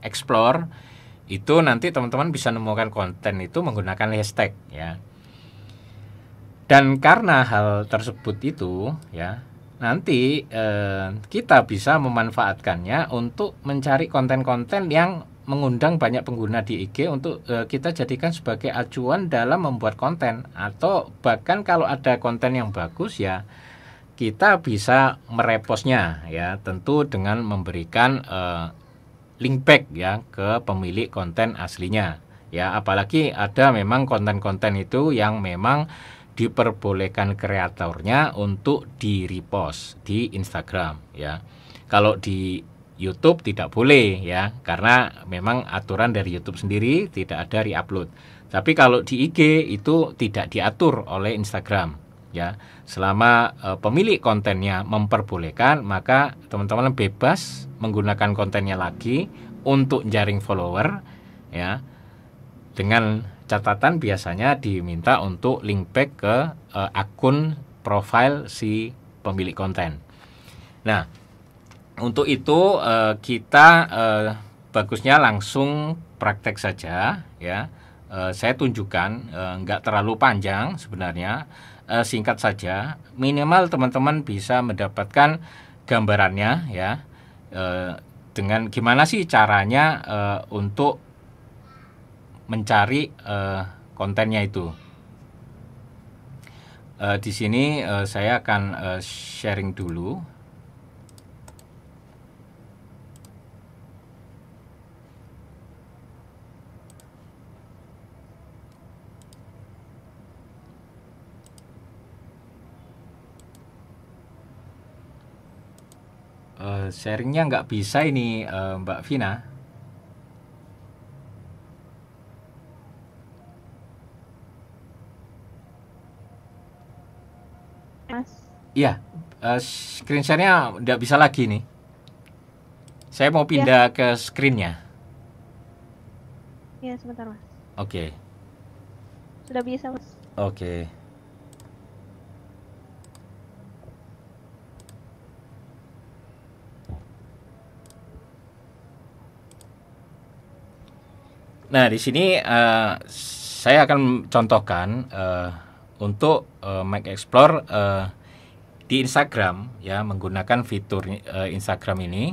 Explore, itu nanti teman-teman bisa menemukan konten itu menggunakan hashtag ya. Dan karena hal tersebut itu ya, nanti kita bisa memanfaatkannya untuk mencari konten-konten yang mengundang banyak pengguna di IG untuk kita jadikan sebagai acuan dalam membuat konten. Atau bahkan kalau ada konten yang bagus ya, kita bisa merepostnya ya, tentu dengan memberikan link back ya ke pemilik konten aslinya ya. Apalagi ada memang konten-konten itu yang memang diperbolehkan kreatornya untuk di repost di Instagram ya. Kalau di YouTube tidak boleh ya, karena memang aturan dari YouTube sendiri tidak ada re-upload. Tapi kalau di IG itu tidak diatur oleh Instagram ya. Selama pemilik kontennya memperbolehkan, maka teman-teman bebas menggunakan kontennya lagi untuk jaring follower ya. Dengan catatan biasanya diminta untuk link back ke akun profile si pemilik konten. Nah, untuk itu kita bagusnya langsung praktek saja ya. Saya tunjukkan, nggak terlalu panjang sebenarnya, singkat saja. Minimal teman-teman bisa mendapatkan gambarannya ya, dengan gimana sih caranya untuk mencari kontennya itu. Di sini saya akan sharing dulu. sharingnya nggak bisa ini, Mbak Vina. Mas. Iya, screen share-nya nggak bisa lagi nih. Saya mau pindah ke screen-nya. Ya, sebentar Mas. Oke. Sudah bisa Mas. Oke. Nah, di sini saya akan contohkan untuk Mac Explore di Instagram ya, menggunakan fitur Instagram ini.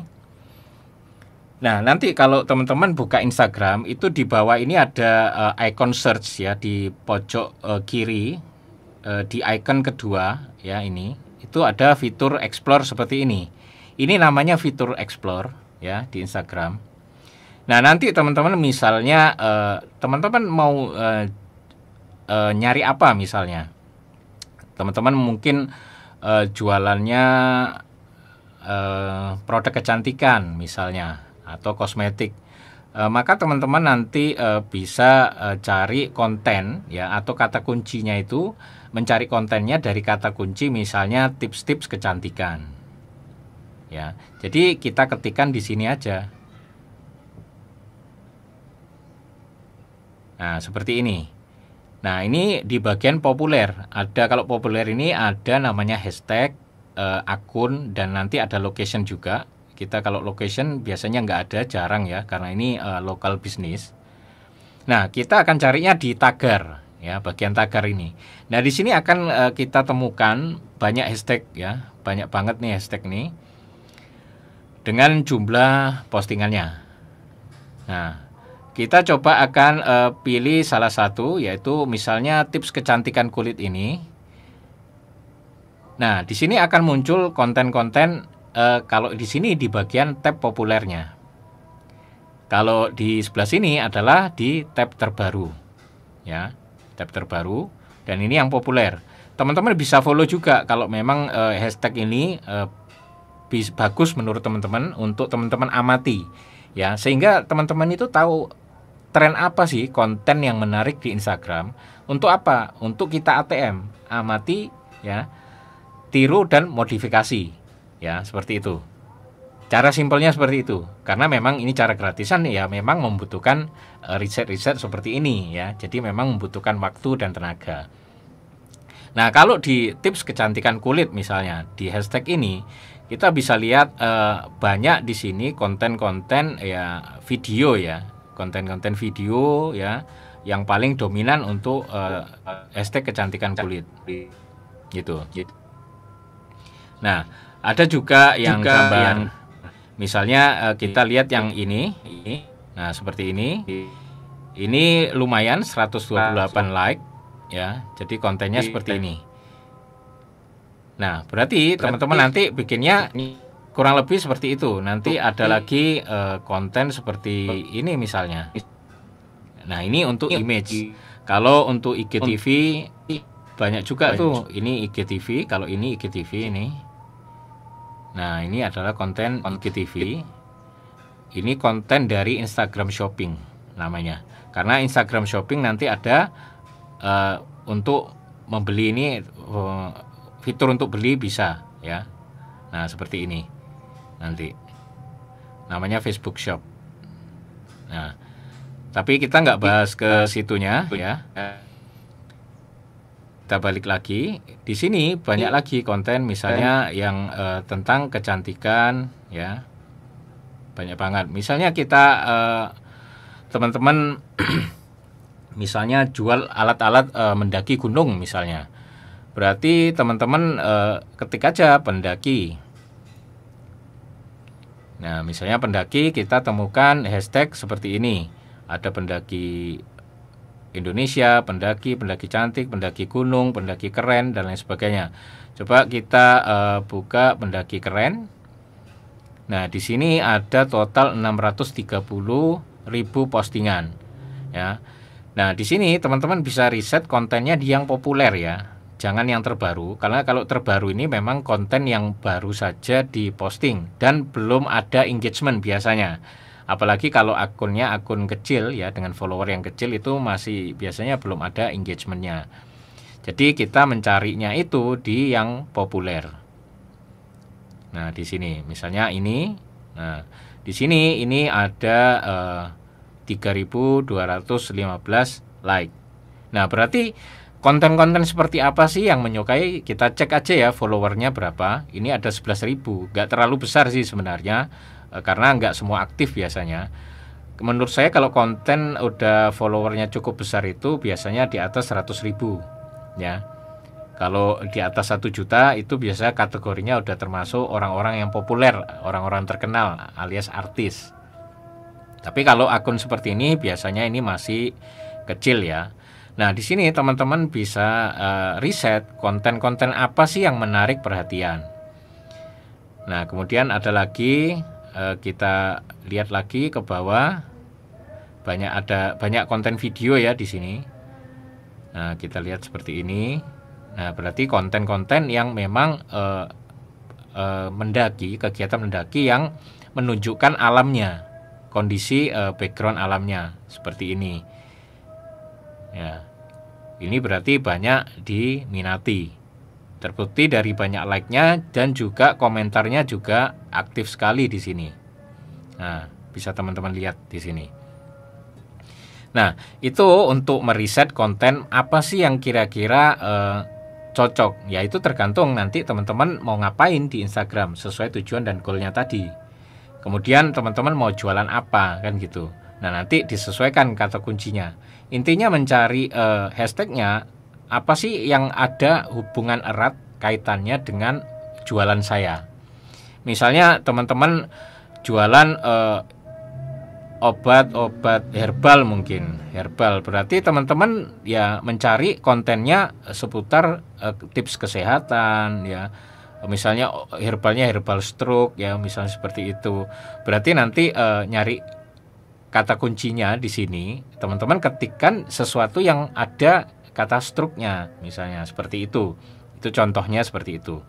Nah, nanti kalau teman-teman buka Instagram, itu di bawah ini ada icon search ya, di pojok kiri, di icon kedua ya, ini itu ada fitur Explore seperti ini. Ini namanya fitur Explore ya di Instagram. Nah, nanti teman-teman misalnya teman-teman mau nyari apa misalnya. Teman-teman mungkin jualannya produk kecantikan misalnya atau kosmetik. Maka teman-teman nanti bisa cari konten ya, atau kata kuncinya itu mencari kontennya dari kata kunci misalnya tips-tips kecantikan. Ya. Jadi kita ketikkan di sini aja. Nah, seperti ini. Nah, ini di bagian populer. Ada, kalau populer ini ada namanya hashtag, akun, dan nanti ada location juga. Kita kalau location biasanya nggak ada, jarang ya, karena ini local business. Nah, kita akan carinya di tagar, ya, bagian tagar ini. Nah, di sini akan kita temukan banyak hashtag ya, banyak banget nih hashtag ini dengan jumlah postingannya. Nah, kita coba akan pilih salah satu, yaitu misalnya tips kecantikan kulit ini. Nah, di sini akan muncul konten-konten kalau di sini di bagian tab populernya. Kalau di sebelah sini adalah di tab terbaru. Ya, tab terbaru, dan ini yang populer. Teman-teman bisa follow juga kalau memang hashtag ini bagus menurut teman-teman, untuk teman-teman amati. Ya, sehingga teman-teman itu tahu tren apa sih konten yang menarik di Instagram. Untuk apa? Untuk kita ATM, amati ya, tiru dan modifikasi. Ya, seperti itu. Cara simpelnya seperti itu. Karena memang ini cara gratisan ya, memang membutuhkan riset-riset seperti ini ya. Jadi memang membutuhkan waktu dan tenaga. Nah, kalau di tips kecantikan kulit misalnya, di hashtag ini kita bisa lihat banyak di sini konten-konten ya, video ya. Konten-konten video ya, yang paling dominan untuk hashtag kecantikan kulit gitu. Nah, ada juga yang gambar, misalnya kita lihat yang ini. Nah, seperti ini. Ini lumayan 128 like ya. Jadi kontennya seperti ini. Nah, berarti teman-teman nanti bikinnya kurang lebih seperti itu. Nanti ada lagi konten seperti ini misalnya. Nah, ini untuk image. Kalau untuk IGTV banyak juga tuh. Ini IGTV, kalau ini IGTV ini. Nah, ini adalah konten IGTV. Ini konten dari Instagram Shopping namanya. Karena Instagram Shopping nanti ada untuk membeli ini, fitur untuk beli bisa ya. Nah, seperti ini. Nanti namanya Facebook Shop. Nah, tapi kita nggak bahas ke situnya ya. Kita balik lagi. Di sini banyak lagi konten misalnya yang tentang kecantikan ya. Banyak banget. Misalnya kita teman-teman misalnya jual alat-alat mendaki gunung misalnya. Berarti teman-teman ketik aja pendaki. Nah, misalnya pendaki, kita temukan hashtag seperti ini. Ada pendaki Indonesia, pendaki cantik, pendaki gunung, pendaki keren, dan lain sebagainya. Coba kita buka pendaki keren. Nah, di sini ada total 630.000 postingan. Ya. Nah, di sini teman-teman bisa riset kontennya di yang populer ya. jangan yang terbaru, karena kalau terbaru ini memang konten yang baru saja diposting dan belum ada engagement biasanya. Apalagi kalau akunnya akun kecil ya, dengan follower yang kecil, itu masih biasanya belum ada engagementnya. Jadi kita mencarinya itu di yang populer. Nah, di sini misalnya ini. Nah, di sini ini ada 3.215 like. Nah, berarti konten-konten seperti apa sih yang menyukai? Kita cek aja ya followernya berapa. Ini ada 11.000, gak terlalu besar sih sebenarnya, karena nggak semua aktif biasanya. Menurut saya kalau konten udah followernya cukup besar itu biasanya di atas 100.000 ya. Kalau di atas 1 juta itu biasanya kategorinya udah termasuk orang-orang yang populer, orang-orang terkenal alias artis. Tapi kalau akun seperti ini biasanya ini masih kecil ya. Nah, di sini teman-teman bisa riset konten-konten apa sih yang menarik perhatian. Nah, kemudian ada lagi, kita lihat lagi ke bawah, banyak konten video ya di sini. Nah, kita lihat seperti ini. Nah, berarti konten-konten yang memang kegiatan mendaki yang menunjukkan alamnya, kondisi background alamnya seperti ini. Ya, ini berarti banyak diminati. Terbukti dari banyak like-nya dan juga komentarnya juga aktif sekali di sini. Nah, bisa teman-teman lihat di sini. Nah, itu untuk meriset konten apa sih yang kira-kira cocok. Ya, itu tergantung nanti teman-teman mau ngapain di Instagram sesuai tujuan dan goalnya tadi. Kemudian teman-teman mau jualan apa, kan gitu. Nah, nanti disesuaikan kata kuncinya. Intinya mencari hashtagnya apa sih yang ada hubungan erat kaitannya dengan jualan saya. Misalnya teman-teman jualan obat-obat herbal, mungkin herbal, berarti teman-teman ya mencari kontennya seputar tips kesehatan ya. Misalnya herbalnya herbal stroke ya, misalnya seperti itu. Berarti nanti nyari kata kuncinya di sini, teman-teman ketikkan sesuatu yang ada kata stroke-nya, misalnya seperti itu. Itu contohnya seperti itu.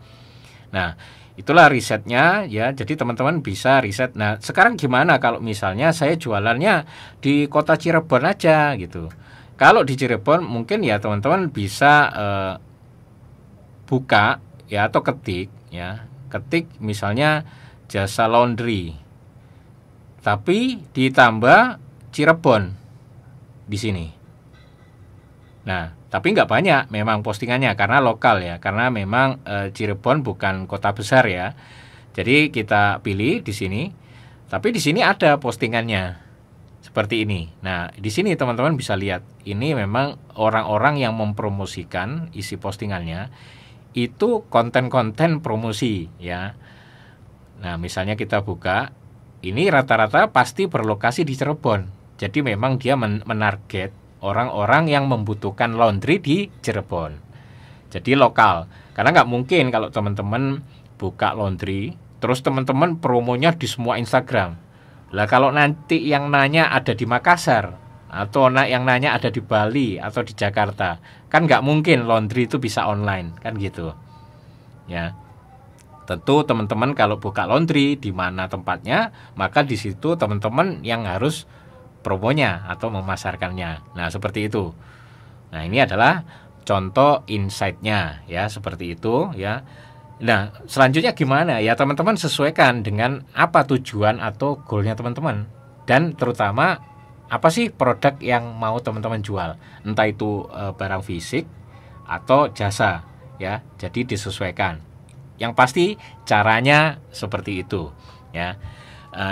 Nah, itulah risetnya ya. Jadi teman-teman bisa riset. Nah, sekarang gimana kalau misalnya saya jualannya di kota Cirebon aja gitu. Kalau di Cirebon mungkin ya teman-teman bisa buka ya, atau ketik ya. Ketik misalnya jasa laundry, tapi ditambah Cirebon di sini. Nah, tapi nggak banyak memang postingannya karena lokal ya, karena memang Cirebon bukan kota besar ya. Jadi kita pilih di sini, tapi di sini ada postingannya seperti ini. Nah, di sini teman-teman bisa lihat, ini memang orang-orang yang mempromosikan isi postingannya itu konten-konten promosi ya. Nah, misalnya kita buka. Ini rata-rata pasti berlokasi di Cirebon. Jadi memang dia menarget orang-orang yang membutuhkan laundry di Cirebon. Jadi lokal. Karena nggak mungkin kalau teman-teman buka laundry, terus teman-teman promonya di semua Instagram. Lah kalau nanti yang nanya ada di Makassar, atau yang nanya ada di Bali atau di Jakarta, kan nggak mungkin laundry itu bisa online, kan gitu. Ya. Tentu teman-teman kalau buka laundry di mana tempatnya, maka di situ teman-teman yang harus promonya atau memasarkannya. Nah, seperti itu. Nah, ini adalah contoh insight-nya ya, seperti itu ya. Nah, selanjutnya gimana? Ya, teman-teman sesuaikan dengan apa tujuan atau goalnya teman-teman. Dan terutama apa sih produk yang mau teman-teman jual? Entah itu barang fisik atau jasa ya. Jadi disesuaikan. Yang pasti caranya seperti itu ya.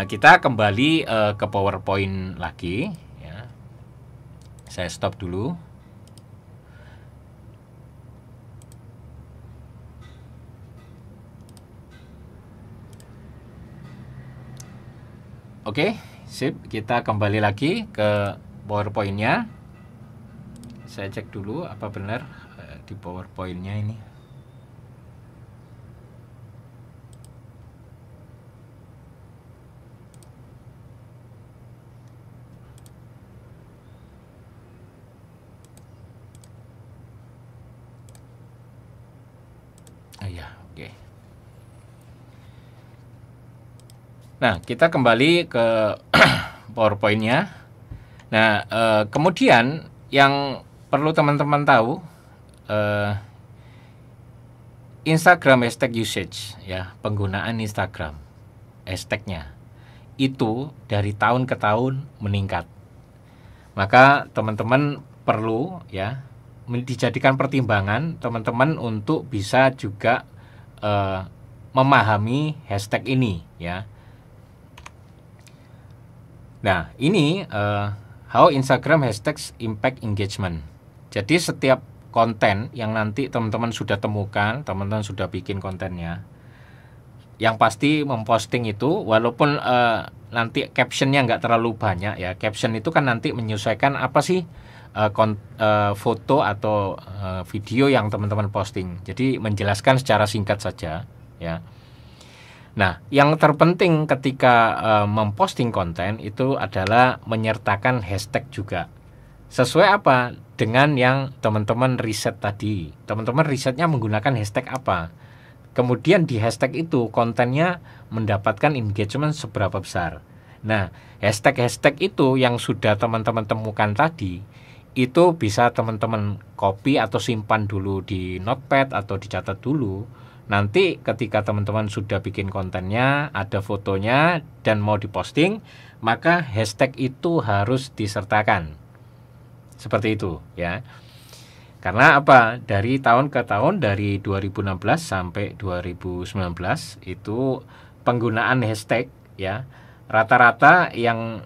Kita kembali ke PowerPoint lagi ya. Saya stop dulu. Oke, sip. Kita kembali lagi ke PowerPoint-nya. Saya cek dulu apa benar di PowerPoint-nya ini. Oke. Nah, kita kembali ke PowerPoint-nya. Nah, kemudian yang perlu teman-teman tahu, Instagram hashtag usage, ya, penggunaan Instagram hashtagnya itu dari tahun ke tahun meningkat. Maka teman-teman perlu, ya, dijadikan pertimbangan teman-teman untuk bisa juga memahami hashtag ini, ya. Nah, ini how Instagram hashtags impact engagement. Jadi setiap konten yang nanti teman-teman sudah temukan, teman-teman sudah bikin kontennya, yang pasti memposting itu, walaupun nanti captionnya nggak terlalu banyak, ya. Caption itu kan nanti menyesuaikan apa sih foto atau video yang teman-teman posting. Jadi menjelaskan secara singkat saja, ya. Nah, yang terpenting ketika memposting konten itu adalah menyertakan hashtag juga. Sesuai apa? Dengan yang teman-teman riset tadi. Teman-teman risetnya menggunakan hashtag apa? Kemudian di hashtag itu kontennya mendapatkan engagement seberapa besar. Nah, hashtag-hashtag itu yang sudah teman-teman temukan tadi, itu bisa teman-teman copy atau simpan dulu di notepad atau dicatat dulu. Nanti ketika teman-teman sudah bikin kontennya, ada fotonya dan mau diposting, maka hashtag itu harus disertakan. Seperti itu, ya. Karena apa? Dari tahun ke tahun, dari 2016 sampai 2019 itu penggunaan hashtag, ya, rata-rata yang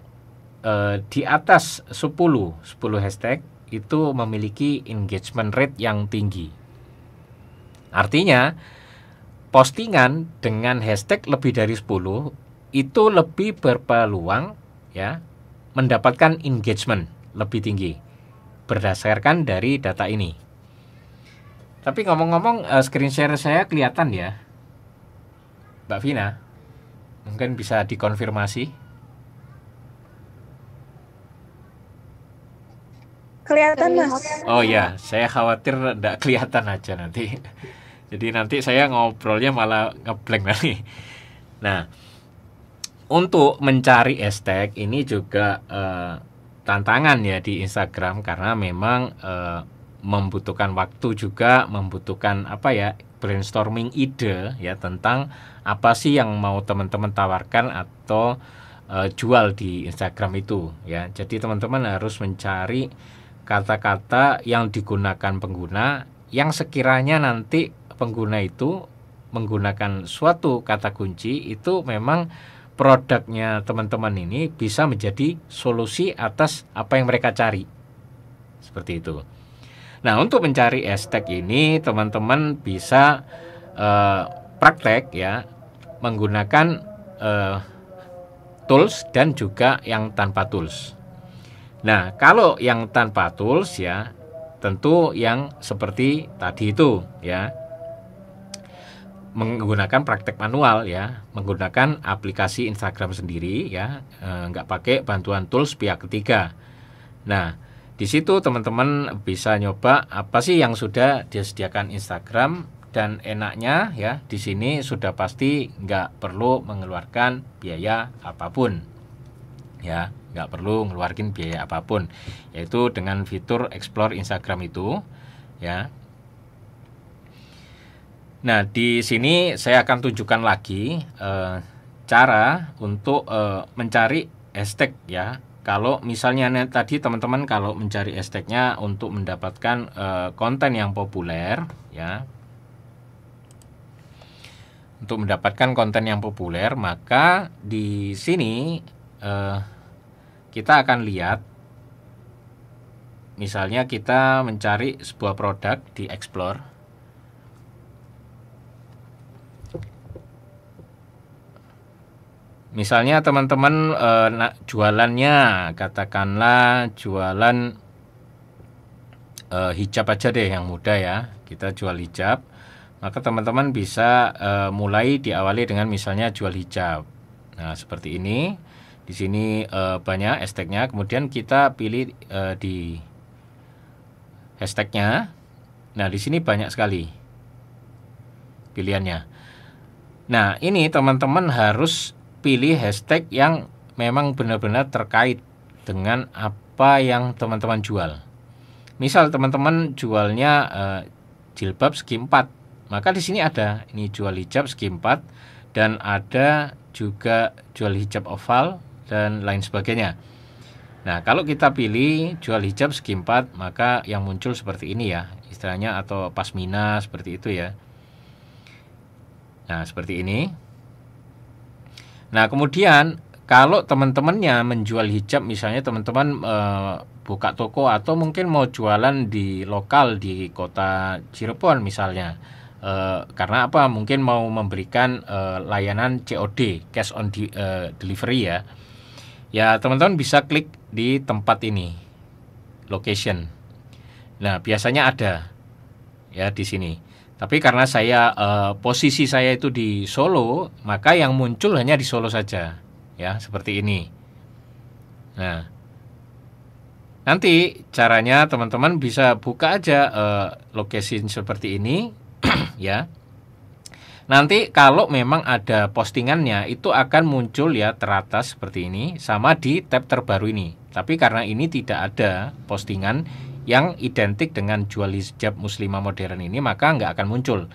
di atas 10 hashtag itu memiliki engagement rate yang tinggi. Artinya postingan dengan hashtag lebih dari 10 itu lebih berpeluang, ya, mendapatkan engagement lebih tinggi berdasarkan dari data ini. Tapi ngomong-ngomong, screen share saya kelihatan ya, Mbak Vina? Mungkin bisa dikonfirmasi. Kelihatan, Mas. Oh ya, saya khawatir tidak kelihatan aja nanti. Jadi nanti saya ngobrolnya malah ngeblank nanti. Nah, untuk mencari hashtag ini juga tantangan ya di Instagram, karena memang membutuhkan waktu juga, membutuhkan brainstorming ide ya tentang apa sih yang mau teman-teman tawarkan atau jual di Instagram itu, ya. Jadi teman-teman harus mencari kata-kata yang digunakan pengguna yang sekiranya nanti pengguna itu menggunakan suatu kata kunci, itu memang produknya teman-teman ini bisa menjadi solusi atas apa yang mereka cari. Seperti itu. Nah, untuk mencari hashtag ini teman-teman bisa praktek ya menggunakan tools dan juga yang tanpa tools. Nah, kalau yang tanpa tools ya tentu yang seperti tadi itu ya, menggunakan praktek manual ya, menggunakan aplikasi Instagram sendiri ya, nggak pakai bantuan tools pihak ketiga. Nah, di situ teman-teman bisa nyoba apa sih yang sudah disediakan Instagram, dan enaknya ya di sini sudah pasti nggak perlu mengeluarkan biaya apapun ya, nggak perlu ngeluarin biaya apapun, yaitu dengan fitur Explore Instagram itu ya. Nah, di sini saya akan tunjukkan lagi cara untuk mencari hashtag ya. Kalau misalnya tadi teman-teman kalau mencari hashtagnya untuk mendapatkan konten yang populer ya, untuk mendapatkan konten yang populer, maka di sini kita akan lihat, misalnya kita mencari sebuah produk di Explore. Misalnya teman-teman jualannya katakanlah jualan hijab aja deh yang mudah ya, kita jual hijab. Maka teman-teman bisa mulai diawali dengan misalnya jual hijab. Nah, seperti ini. Di sini banyak hashtagnya. Kemudian kita pilih di hashtagnya. Nah, di sini banyak sekali. pilihannya. Nah, ini teman-teman harus pilih hashtag yang memang benar-benar terkait dengan apa yang teman-teman jual. Misal teman-teman jualnya jilbab segi 4, maka di sini ada ini jual hijab segi 4 dan ada juga jual hijab oval dan lain sebagainya. Nah, kalau kita pilih jual hijab segi 4, maka yang muncul seperti ini ya, istilahnya, atau pasmina seperti itu ya. Nah, seperti ini. Nah, kemudian kalau teman-temannya menjual hijab, misalnya teman-teman buka toko atau mungkin mau jualan di lokal di kota Cirebon misalnya, karena apa? Mungkin mau memberikan layanan COD, cash on delivery ya. Ya, teman-teman bisa klik di tempat ini, location. Nah, biasanya ada ya di sini. Tapi karena saya posisi saya itu di Solo, maka yang muncul hanya di Solo saja, ya, seperti ini. Nah, nanti caranya teman-teman bisa buka aja location seperti ini, ya. Nanti kalau memang ada postingannya itu akan muncul ya teratas seperti ini, sama di tab terbaru ini. Tapi karena ini tidak ada postingan yang identik dengan jual hijab muslimah modern ini, maka nggak akan muncul.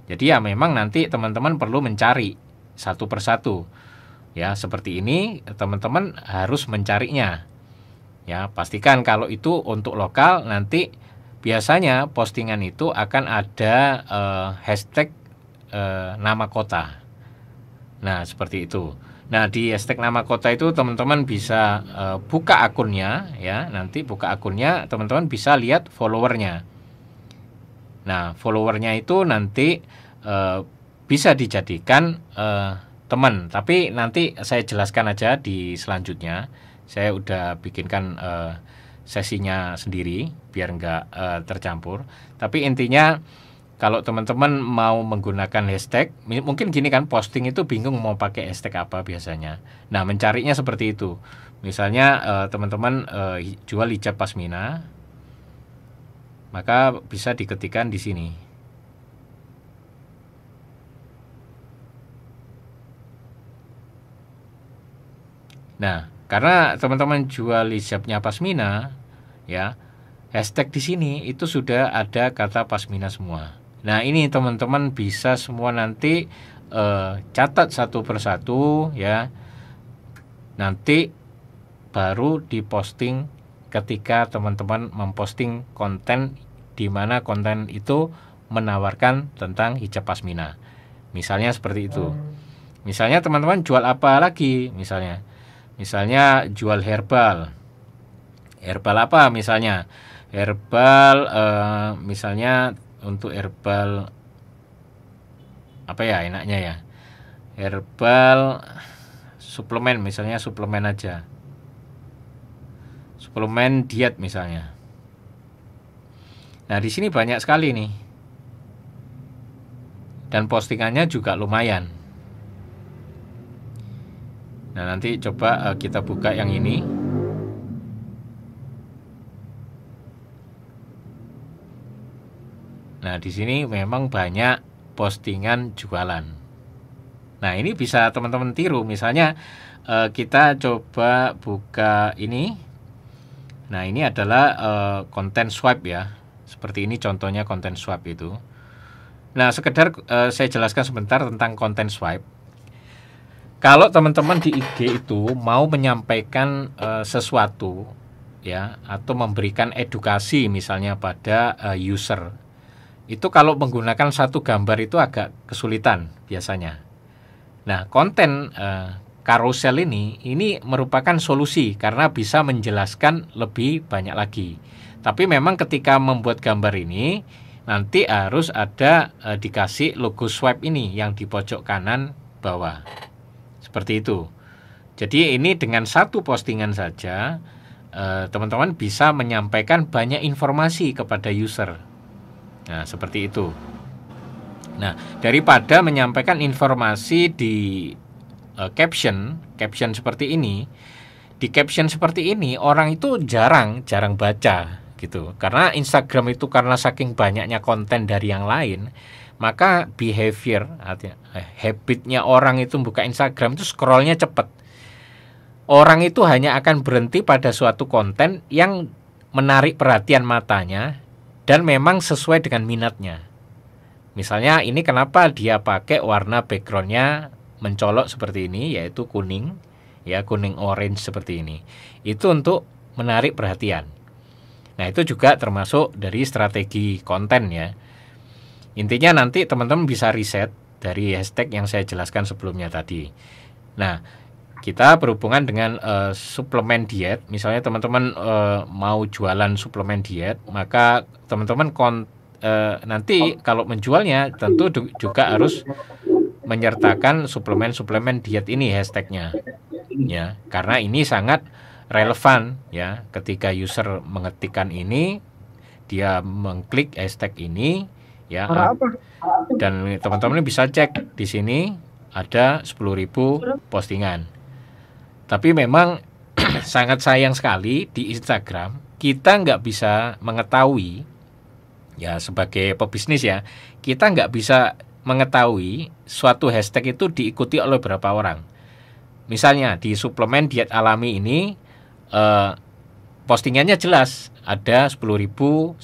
Jadi ya memang nanti teman-teman perlu mencari satu persatu. Ya, seperti ini teman-teman harus mencarinya. Ya, pastikan kalau itu untuk lokal, nanti biasanya postingan itu akan ada hashtag nama kota. Nah, seperti itu. Nah, di hashtag nama kota itu teman-teman bisa buka akunnya ya. Nanti buka akunnya, teman-teman bisa lihat followernya. Nah, followernya itu nanti bisa dijadikan teman. Tapi nanti saya jelaskan aja di selanjutnya. Saya udah bikinkan sesinya sendiri biar nggak tercampur. Tapi intinya kalau teman-teman mau menggunakan hashtag, mungkin gini kan, posting itu bingung mau pakai hashtag apa biasanya. Nah, mencarinya seperti itu. Misalnya teman-teman jual hijab pasmina, maka bisa diketikkan di sini. Nah, karena teman-teman jual hijabnya pasmina, ya, hashtag di sini itu sudah ada kata pasmina semua. Nah, ini teman-teman bisa semua nanti catat satu persatu ya. Nanti baru diposting ketika teman-teman memposting konten di mana konten itu menawarkan tentang hijab pasmina. Misalnya seperti itu. Misalnya teman-teman jual apa lagi? Misalnya jual herbal. Herbal apa misalnya? Herbal misalnya untuk herbal apa ya enaknya ya? Herbal suplemen, misalnya suplemen aja. Suplemen diet misalnya. Nah, di sini banyak sekali nih. Dan postingannya juga lumayan. Nah, nanti coba kita buka yang ini. Nah, di sini memang banyak postingan jualan. Nah, ini bisa teman-teman tiru. Misalnya kita coba buka ini. Nah, ini adalah konten swipe ya. Seperti ini contohnya konten swipe itu. Nah, sekedar saya jelaskan sebentar tentang konten swipe. Kalau teman-teman di IG itu mau menyampaikan sesuatu ya, atau memberikan edukasi misalnya pada user, itu kalau menggunakan satu gambar itu agak kesulitan biasanya. Nah, konten carousel ini merupakan solusi karena bisa menjelaskan lebih banyak lagi. Tapi memang ketika membuat gambar ini nanti harus ada dikasih logo swipe ini yang di pojok kanan bawah. Seperti itu. Jadi ini dengan satu postingan saja teman-teman bisa menyampaikan banyak informasi kepada user. Nah, seperti itu. Nah, daripada menyampaikan informasi di caption seperti ini, di caption seperti ini orang itu jarang baca gitu. Karena Instagram itu karena saking banyaknya konten dari yang lain, maka behavior, artinya habitnya orang itu buka Instagram itu scrollnya cepat. Orang itu hanya akan berhenti pada suatu konten yang menarik perhatian matanya dan memang sesuai dengan minatnya. Misalnya ini kenapa dia pakai warna backgroundnya mencolok seperti ini, yaitu kuning, ya kuning orange seperti ini. Itu untuk menarik perhatian. Nah itu juga termasuk dari strategi konten ya. Intinya nanti teman-teman bisa riset dari hashtag yang saya jelaskan sebelumnya tadi. Nah kita berhubungan dengan suplemen diet, misalnya teman-teman mau jualan suplemen diet, maka teman-teman nanti kalau menjualnya tentu juga harus menyertakan suplemen-suplemen diet ini hashtagnya, ya, karena ini sangat relevan ya. Ketika user mengetikkan ini, dia mengklik hashtag ini, ya, dan teman-teman bisa cek di sini ada 10.000 postingan. Tapi memang sangat sayang sekali di Instagram kita nggak bisa mengetahui, ya sebagai pebisnis ya, kita nggak bisa mengetahui suatu hashtag itu diikuti oleh berapa orang. Misalnya di suplemen diet alami ini postingannya jelas ada 10.900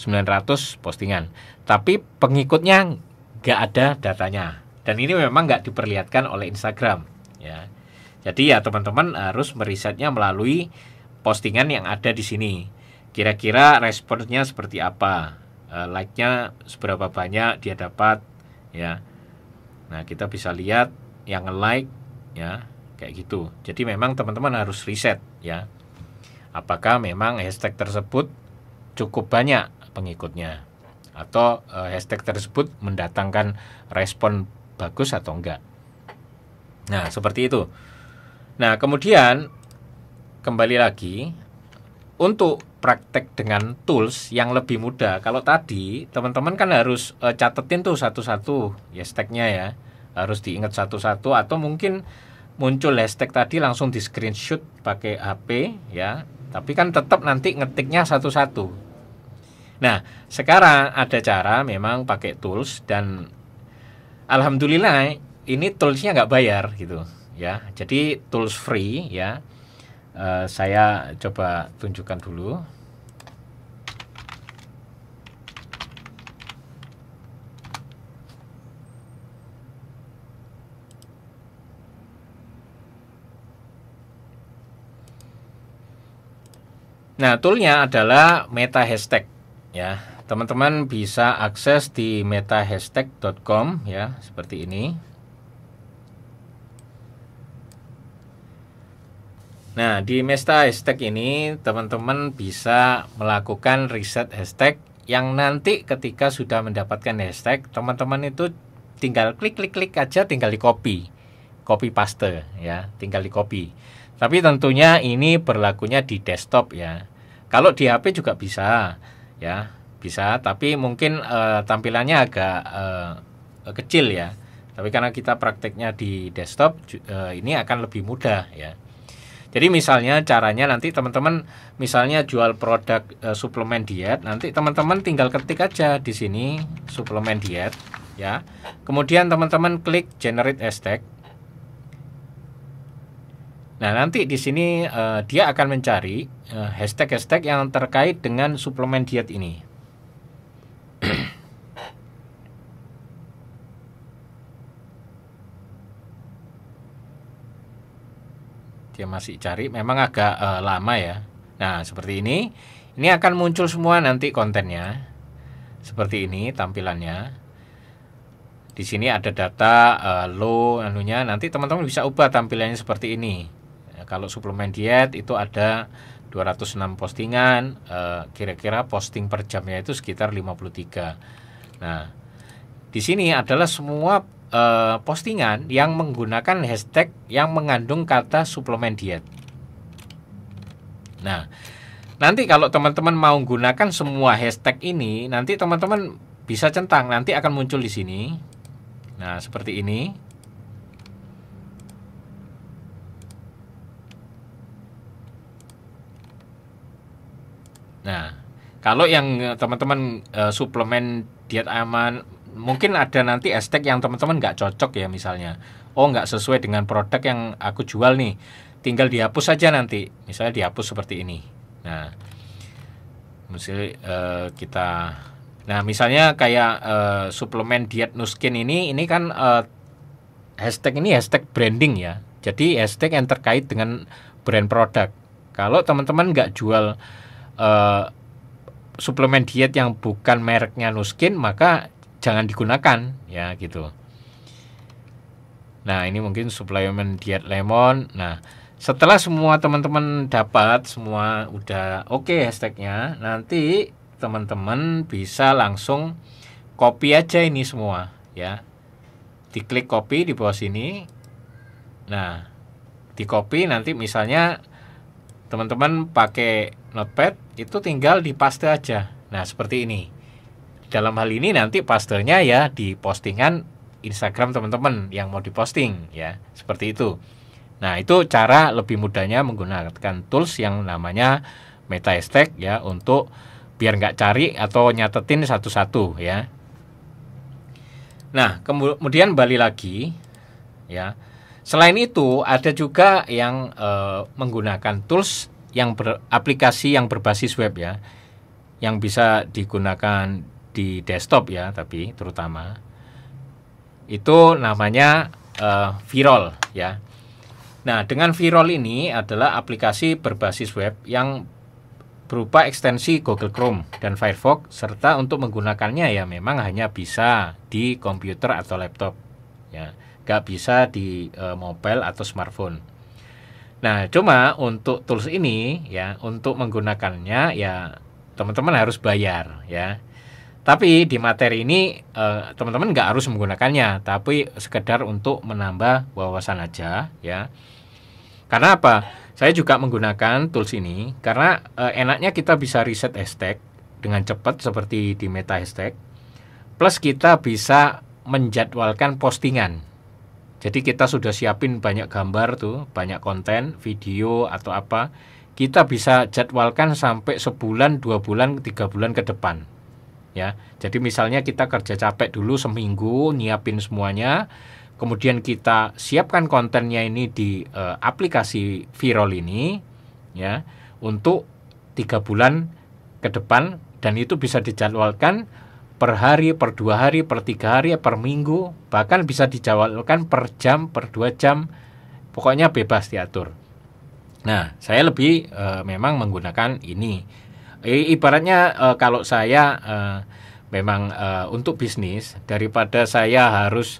postingan, tapi pengikutnya nggak ada datanya, dan ini memang nggak diperlihatkan oleh Instagram ya. Jadi ya teman-teman harus merisetnya melalui postingan yang ada di sini. Kira-kira responsnya seperti apa, like-nya seberapa banyak dia dapat, ya. Nah kita bisa lihat yang nge-like, ya, kayak gitu. Jadi memang teman-teman harus riset, ya. Apakah memang hashtag tersebut cukup banyak pengikutnya, atau hashtag tersebut mendatangkan respon bagus atau enggak. Nah seperti itu. Nah kemudian kembali lagi untuk praktek dengan tools yang lebih mudah. Kalau tadi teman-teman kan harus catetin tuh satu-satu hashtagnya ya, harus diingat satu-satu, atau mungkin muncul hashtag tadi langsung di screenshot pakai HP ya, tapi kan tetap nanti ngetiknya satu-satu. Nah sekarang ada cara memang pakai tools, dan alhamdulillah ini toolsnya nggak bayar gitu ya, jadi tools free ya. Saya coba tunjukkan dulu. Nah, toolnya adalah meta hashtag ya. Teman-teman bisa akses di metahashtag.com ya, seperti ini. Nah, di meta hashtag ini teman-teman bisa melakukan riset hashtag yang nanti ketika sudah mendapatkan hashtag, teman-teman itu tinggal klik aja, tinggal di copy paste ya, tinggal di copy. Tapi tentunya ini berlakunya di desktop ya. Kalau di HP juga bisa ya, bisa, tapi mungkin tampilannya agak kecil ya. Tapi karena kita prakteknya di desktop, ini akan lebih mudah ya. Jadi misalnya caranya nanti teman-teman misalnya jual produk suplemen diet, nanti teman-teman tinggal ketik aja di sini suplemen diet ya. Kemudian teman-teman klik generate hashtag. Nah, nanti di sini dia akan mencari hashtag-hashtag yang terkait dengan suplemen diet ini. Dia masih cari, memang agak lama ya. Nah seperti ini akan muncul semua nanti kontennya seperti ini tampilannya. Di sini ada data low anunya, nanti teman-teman bisa ubah tampilannya seperti ini. Kalau suplemen diet itu ada 206 postingan, kira-kira posting per jamnya itu sekitar 53. Nah di sini adalah semua postingan yang menggunakan hashtag yang mengandung kata suplemen diet. Nah, nanti kalau teman-teman mau menggunakan semua hashtag ini, nanti teman-teman bisa centang, nanti akan muncul di sini. Nah, seperti ini. Nah, kalau yang teman-teman suplemen diet aman mungkin ada nanti hashtag yang teman-teman nggak cocok ya, misalnya nggak sesuai dengan produk yang aku jual nih, tinggal dihapus saja nanti, misalnya dihapus seperti ini. Nah, misalnya kayak suplemen diet Nuskin ini kan hashtag ini hashtag branding ya, jadi hashtag yang terkait dengan brand produk. Kalau teman-teman nggak jual suplemen diet yang bukan mereknya Nuskin, maka jangan digunakan ya gitu. Nah, ini mungkin suplemen diet lemon. Nah, setelah semua teman-teman dapat, semua udah oke hashtagnya, nanti teman-teman bisa langsung copy aja ini semua ya. Diklik copy di bawah sini. Nah, di copy nanti misalnya teman-teman pakai notepad, itu tinggal dipaste aja. Nah, seperti ini. Dalam hal ini nanti pastenya ya di postingan Instagram teman-teman yang mau diposting ya, seperti itu. Nah, itu cara lebih mudahnya menggunakan tools yang namanya meta hashtag ya, untuk biar nggak cari atau nyatetin satu-satu ya. Nah, kemudian balik lagi ya. Selain itu ada juga yang menggunakan tools yang aplikasi yang berbasis web ya, yang bisa digunakan di desktop ya, tapi terutama itu namanya Virol ya. Nah, dengan Virol ini adalah aplikasi berbasis web yang berupa ekstensi Google Chrome dan Firefox, serta untuk menggunakannya ya memang hanya bisa di komputer atau laptop ya, nggak bisa di mobile atau smartphone. Nah, cuma untuk tools ini ya, untuk menggunakannya ya teman-teman harus bayar ya. Tapi di materi ini teman-teman nggak harus menggunakannya, tapi sekedar untuk menambah wawasan aja ya. Karena apa? Saya juga menggunakan tools ini karena enaknya kita bisa riset hashtag dengan cepat seperti di meta hashtag. Plus kita bisa menjadwalkan postingan. Jadi kita sudah siapin banyak gambar tuh, banyak konten, video atau apa. Kita bisa jadwalkan sampai sebulan, 2 bulan, 3 bulan ke depan. Ya, jadi misalnya kita kerja capek dulu seminggu nyiapin semuanya, kemudian kita siapkan kontennya ini di aplikasi Virol ini ya, untuk 3 bulan ke depan, dan itu bisa dijadwalkan per hari, per 2 hari, per 3 hari, per minggu, bahkan bisa dijadwalkan per jam, per 2 jam, pokoknya bebas diatur. Nah, saya lebih memang menggunakan ini. Ibaratnya kalau saya memang untuk bisnis, daripada saya harus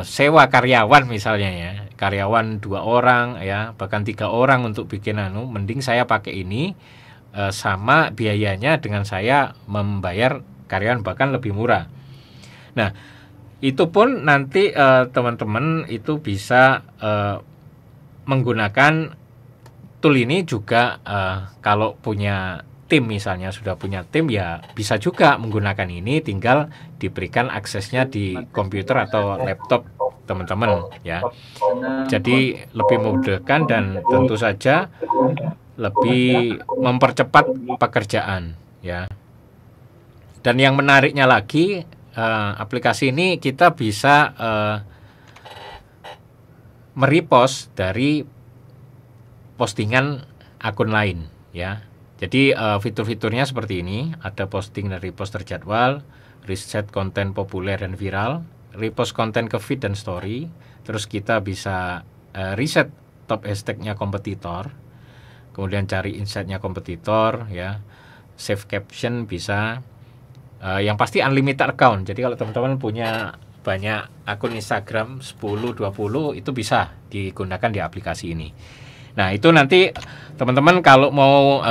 sewa karyawan misalnya ya, karyawan 2 orang ya, bahkan 3 orang untuk bikin mending saya pakai ini, sama biayanya dengan saya membayar karyawan bahkan lebih murah. Nah, itu pun nanti teman-teman itu bisa menggunakan tool ini juga kalau punya tim, misalnya sudah punya tim ya bisa juga menggunakan ini, tinggal diberikan aksesnya di komputer atau laptop teman-teman ya. Jadi lebih memudahkan dan tentu saja lebih mempercepat pekerjaan ya. Dan yang menariknya lagi, aplikasi ini kita bisa merepost dari postingan akun lain ya. Jadi fitur-fiturnya seperti ini, ada posting dan repost terjadwal, reset konten populer dan viral, repost konten ke feed dan story, terus kita bisa reset top hashtagnya kompetitor, kemudian cari insight-nya kompetitor ya, save caption bisa, yang pasti unlimited account. Jadi kalau teman-teman punya banyak akun Instagram 10, 20 itu bisa digunakan di aplikasi ini. Nah, itu nanti teman-teman kalau mau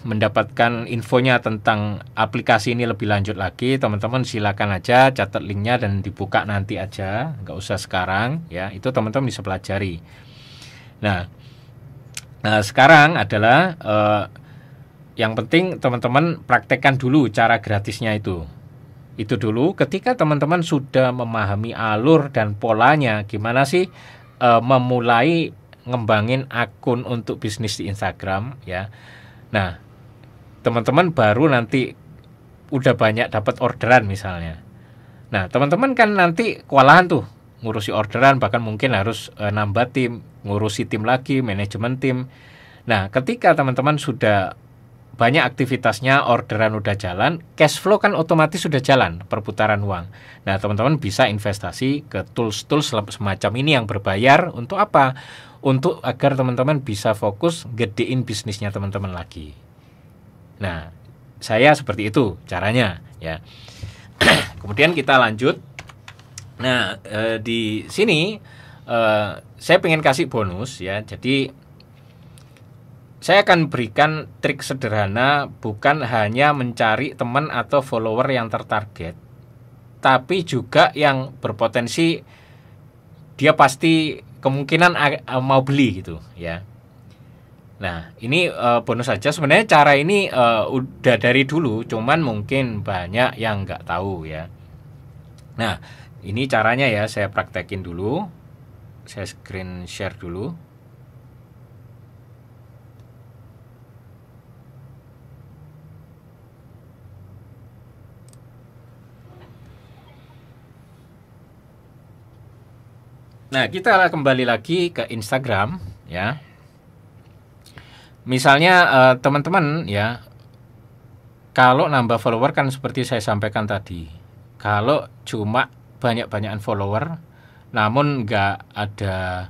mendapatkan infonya tentang aplikasi ini lebih lanjut lagi, teman-teman silakan aja catat linknya dan dibuka nanti aja, nggak usah sekarang ya, itu teman-teman bisa pelajari. Nah, sekarang adalah yang penting teman-teman praktekkan dulu cara gratisnya itu. Itu dulu, ketika teman-teman sudah memahami alur dan polanya, gimana sih memulai ngembangin akun untuk bisnis di Instagram ya. Nah, teman-teman baru nanti udah banyak dapat orderan misalnya. Nah, teman-teman kan nanti kewalahan tuh ngurusi orderan, bahkan mungkin harus nambah tim, ngurusi tim lagi, manajemen tim. Nah, ketika teman-teman sudah banyak aktivitasnya, orderan udah jalan, cash flow kan otomatis sudah jalan, perputaran uang. Nah, teman-teman bisa investasi ke tools-tools semacam ini yang berbayar untuk apa? Untuk agar teman-teman bisa fokus gedein bisnisnya teman-teman lagi. Nah, saya seperti itu caranya ya. Kemudian kita lanjut. Nah, di sini saya pengen kasih bonus ya. Jadi saya akan berikan trik sederhana, bukan hanya mencari teman atau follower yang tertarget, tapi juga yang berpotensi dia pasti kemungkinan mau beli gitu ya. Nah, ini bonus saja. Sebenarnya cara ini udah dari dulu, cuman mungkin banyak yang nggak tahu ya. Nah, ini caranya ya, saya praktekin dulu. Saya screen share dulu. Nah, kita kembali lagi ke Instagram ya. Misalnya teman-teman ya, kalau nambah follower kan seperti saya sampaikan tadi. Kalau cuma banyak-banyakan follower namun nggak ada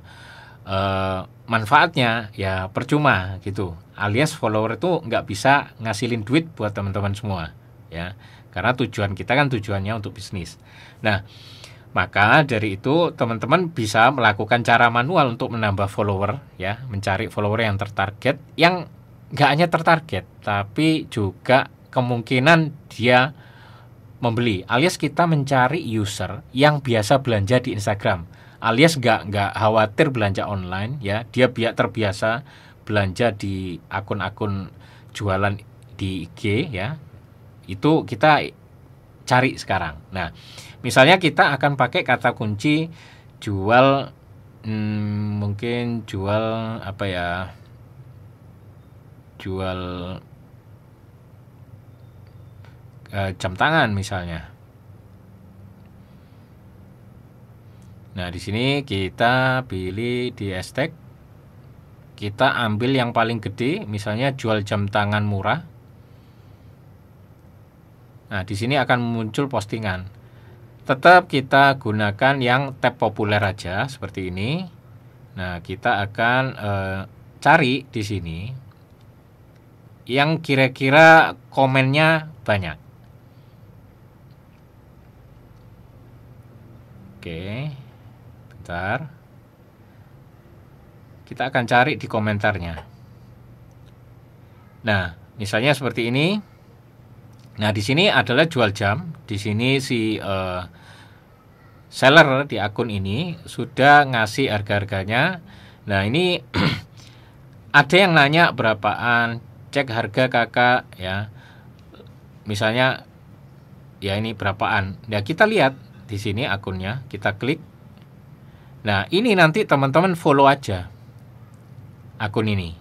manfaatnya, ya percuma gitu. Alias follower itu nggak bisa ngasilin duit buat teman-teman semua ya. Karena tujuan kita kan tujuannya untuk bisnis. Nah, maka dari itu teman-teman bisa melakukan cara manual untuk menambah follower ya, mencari follower yang tertarget, yang nggak hanya tertarget tapi juga kemungkinan dia membeli, alias kita mencari user yang biasa belanja di Instagram, alias nggak khawatir belanja online ya, dia terbiasa belanja di akun-akun jualan di IG ya, itu kita cari sekarang. Nah, misalnya kita akan pakai kata kunci jual, mungkin jual apa ya? Jual jam tangan misalnya. Nah, di sini kita pilih di hashtag, kita ambil yang paling gede, misalnya jual jam tangan murah. Nah, di sini akan muncul postingan. Tetap kita gunakan yang tab populer aja seperti ini. Nah, kita akan cari di sini yang kira-kira komennya banyak. Oke, bentar. Kita akan cari di komentarnya. Nah, misalnya seperti ini. Nah, di sini adalah jual jam. Di sini si seller di akun ini sudah ngasih harga-harganya. Nah, ini ada yang nanya berapaan, cek harga kakak ya. Misalnya ya ini berapaan. Nah, kita lihat di sini akunnya, kita klik. Nah, ini nanti teman-teman follow aja akun ini.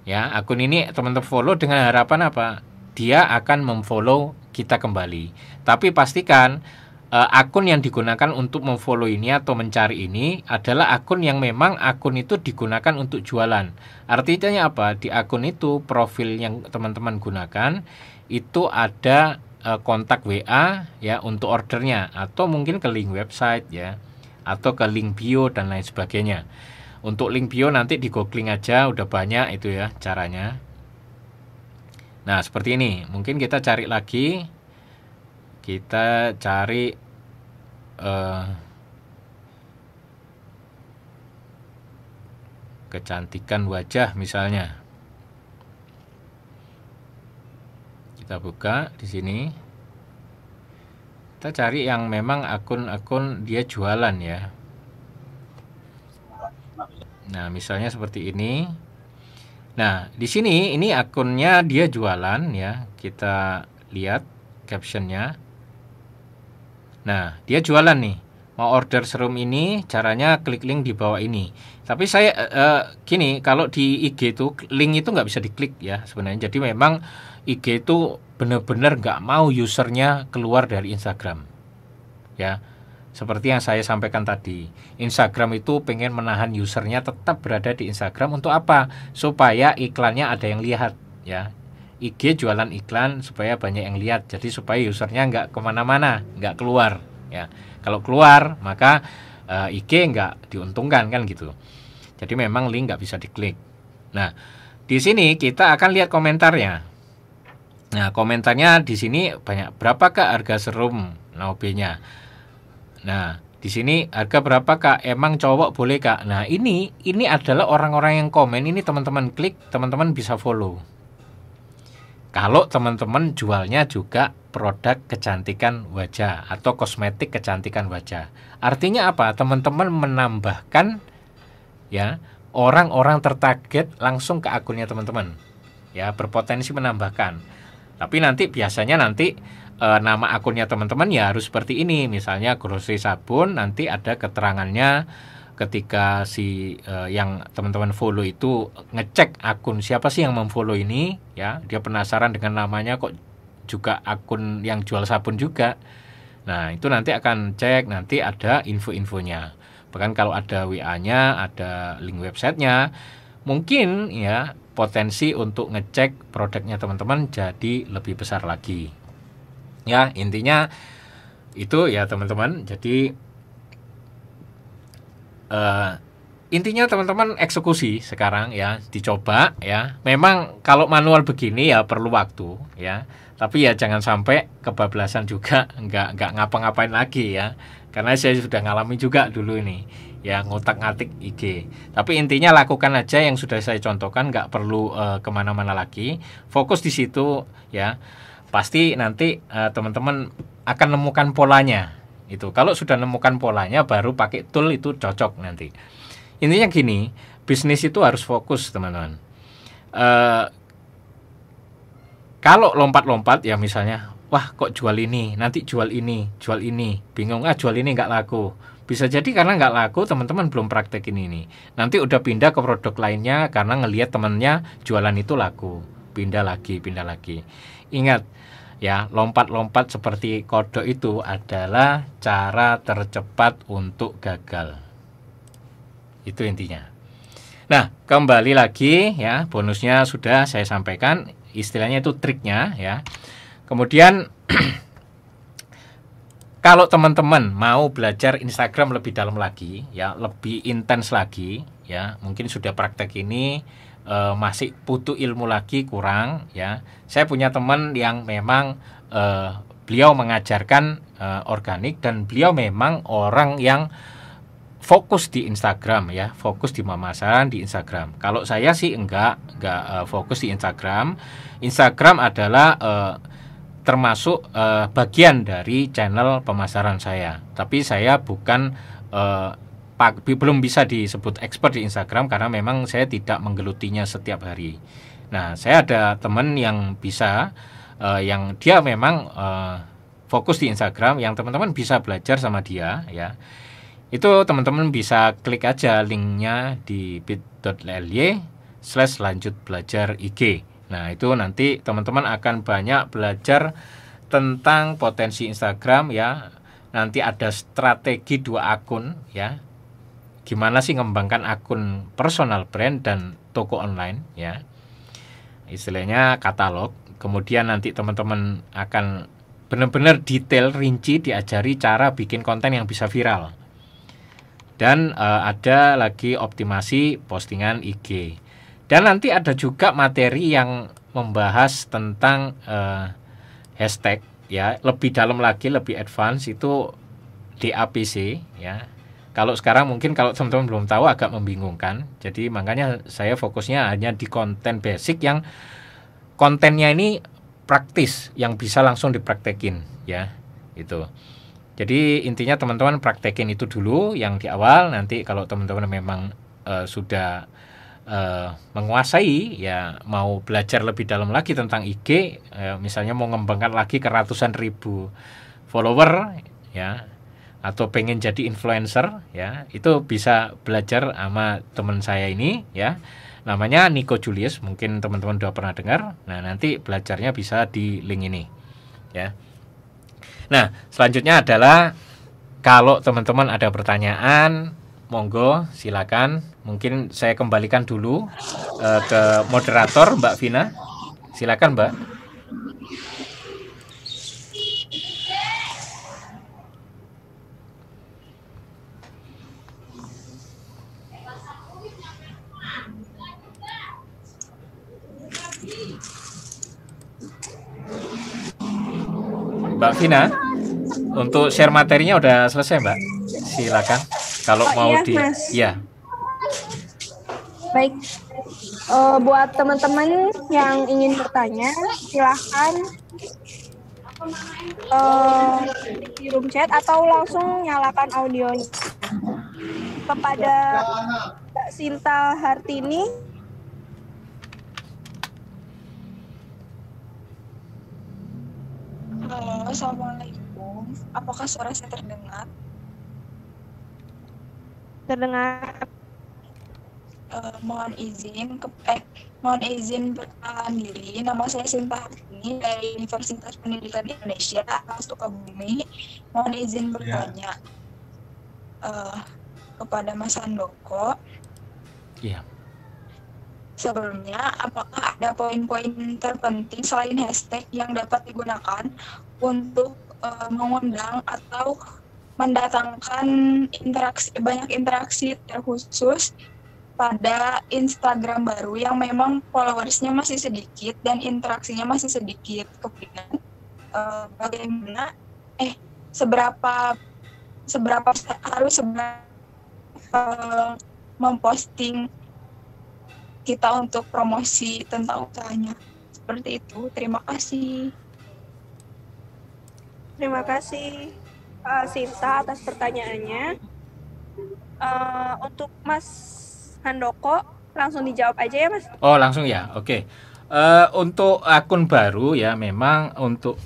Ya, akun ini teman-teman follow dengan harapan apa? Dia akan memfollow kita kembali. Tapi pastikan akun yang digunakan untuk memfollow ini atau mencari ini adalah akun yang memang akun itu digunakan untuk jualan. Artinya apa? Di akun itu, profil yang teman-teman gunakan itu ada kontak WA ya untuk ordernya, atau mungkin ke link website ya, atau ke link bio dan lain sebagainya. Untuk link bio nanti di googling aja, udah banyak itu ya caranya. Nah, seperti ini. Mungkin kita cari lagi. Kita cari kecantikan wajah misalnya. Kita buka di sini. Kita cari yang memang akun-akun dia jualan ya. Nah, misalnya seperti ini. Nah, di sini ini akunnya dia jualan ya. Kita lihat captionnya. Nah, dia jualan nih. Mau order serum ini, caranya klik link di bawah ini. Tapi saya gini, kalau di IG itu link itu nggak bisa diklik ya sebenarnya. Jadi memang IG itu benar-benar nggak mau usernya keluar dari Instagram. ya. Seperti yang saya sampaikan tadi, Instagram itu pengen menahan usernya tetap berada di Instagram untuk apa? Supaya iklannya ada yang lihat, ya. IG jualan iklan supaya banyak yang lihat, jadi supaya usernya nggak kemana-mana, nggak keluar, ya. Kalau keluar maka IG nggak diuntungkan kan gitu. Jadi memang link nggak bisa diklik. Nah, di sini kita akan lihat komentarnya. Nah, komentarnya di sini banyak. Berapakah harga serum Naobe-nya? Nah, di sini harga berapa Kak? Emang cowok boleh Kak? Nah, ini adalah orang-orang yang komen. Ini teman-teman klik, teman-teman bisa follow. Kalau teman-teman jualnya juga produk kecantikan wajah atau kosmetik kecantikan wajah. Artinya apa? Teman-teman menambahkan, ya, orang-orang tertarget langsung ke akunnya teman-teman. Ya, berpotensi menambahkan. Tapi biasanya nama akunnya teman-teman ya harus seperti ini. Misalnya grocery sabun, nanti ada keterangannya ketika yang teman-teman follow itu ngecek akun siapa sih yang memfollow ini, ya. Dia penasaran dengan namanya kok juga akun yang jual sabun juga. Nah, itu nanti akan cek, nanti ada info-infonya. Bahkan kalau ada WA-nya, ada link websitenya, mungkin ya potensi untuk ngecek produknya teman-teman jadi lebih besar lagi. Ya, intinya itu ya teman-teman. Jadi intinya teman-teman eksekusi sekarang ya, dicoba ya. Memang kalau manual begini ya perlu waktu ya. Tapi ya jangan sampai kebablasan juga, nggak ngapa-ngapain lagi ya. Karena saya sudah ngalami juga dulu ini, ya ngotak-ngatik IG. Tapi intinya lakukan aja yang sudah saya contohkan, nggak perlu kemana-mana lagi. Fokus di situ ya. Pasti nanti teman-teman akan nemukan polanya. Itu kalau sudah nemukan polanya baru pakai tool itu cocok nanti. Intinya gini, bisnis itu harus fokus teman-teman. Kalau lompat-lompat ya misalnya, wah kok jual ini, nanti jual ini, bingung jual ini nggak laku. Bisa jadi karena nggak laku teman-teman belum praktekin ini. Nanti udah pindah ke produk lainnya karena ngelihat temennya jualan itu laku, pindah lagi. Ingat ya, lompat-lompat seperti kodok itu adalah cara tercepat untuk gagal. Itu intinya. Nah, kembali lagi ya, bonusnya sudah saya sampaikan, istilahnya itu triknya ya. Kemudian kalau teman-teman mau belajar Instagram lebih dalam lagi ya, lebih intens lagi ya, mungkin sudah praktek ini masih butuh ilmu lagi, kurang ya. Saya punya teman yang memang beliau mengajarkan organik dan beliau memang orang yang fokus di Instagram ya, fokus di pemasaran di Instagram. Kalau saya sih enggak fokus di Instagram. Instagram adalah termasuk bagian dari channel pemasaran saya. Tapi saya bukan belum bisa disebut expert di Instagram karena memang saya tidak menggelutinya setiap hari. Nah, saya ada teman yang bisa yang dia memang fokus di Instagram, yang teman-teman bisa belajar sama dia ya. Itu teman-teman bisa klik aja linknya di bit.ly/lanjut belajar IG. Nah, itu nanti teman-teman akan banyak belajar tentang potensi Instagram ya. Nanti ada strategi 2 akun ya. Gimana sih ngembangkan akun personal brand dan toko online ya. Istilahnya katalog. Kemudian nanti teman-teman akan benar-benar detail, rinci diajari cara bikin konten yang bisa viral. Dan ada lagi optimasi postingan IG. Dan nanti ada juga materi yang membahas tentang hashtag ya, lebih dalam lagi, lebih advance itu DAPC ya. Kalau sekarang mungkin kalau teman-teman belum tahu agak membingungkan. Jadi makanya saya fokusnya hanya di konten basic yang kontennya ini praktis, yang bisa langsung dipraktekin ya. Itu. Jadi intinya teman-teman praktekin itu dulu yang di awal. Nanti kalau teman-teman memang sudah menguasai ya, mau belajar lebih dalam lagi tentang IG, misalnya mau mengembangkan lagi ke ratusan ribu follower ya, atau pengen jadi influencer ya, itu bisa belajar sama teman saya ini ya. Namanya Nico Julius, mungkin teman-teman udah pernah dengar. Nah, nanti belajarnya bisa di link ini ya. Nah, selanjutnya adalah kalau teman-teman ada pertanyaan, monggo silakan. Mungkin saya kembalikan dulu ke moderator Mbak Vina. Silakan Mbak. Mbak Vina, untuk share materinya udah selesai Mbak. Silakan. Kalau mau iya, di, Mas. ya. Baik, buat teman-teman yang ingin bertanya, silahkan di room chat atau langsung nyalakan audionya. Kepada Mbak Sinta Hartini, Halo, Assalamualaikum. Apakah suara saya terdengar? terdengar. Mohon izin perkenalan diri. Nama saya Sinta Hartini dari Universitas Pendidikan Indonesia, Sukabumi. Mohon izin bertanya kepada Mas Handoko. Iya. Sebelumnya, apakah ada poin-poin terpenting selain hashtag yang dapat digunakan untuk mengundang atau mendatangkan banyak interaksi terkhusus pada Instagram baru yang memang followersnya masih sedikit dan interaksinya masih sedikit? Kemudian bagaimana seberapa harus memposting kita untuk promosi tentang usahanya? Seperti itu. Terima kasih. Terima kasih Sinta atas pertanyaannya. Untuk Mas Handoko, langsung dijawab aja ya Mas. Oh langsung ya, oke. Untuk akun baru ya memang untuk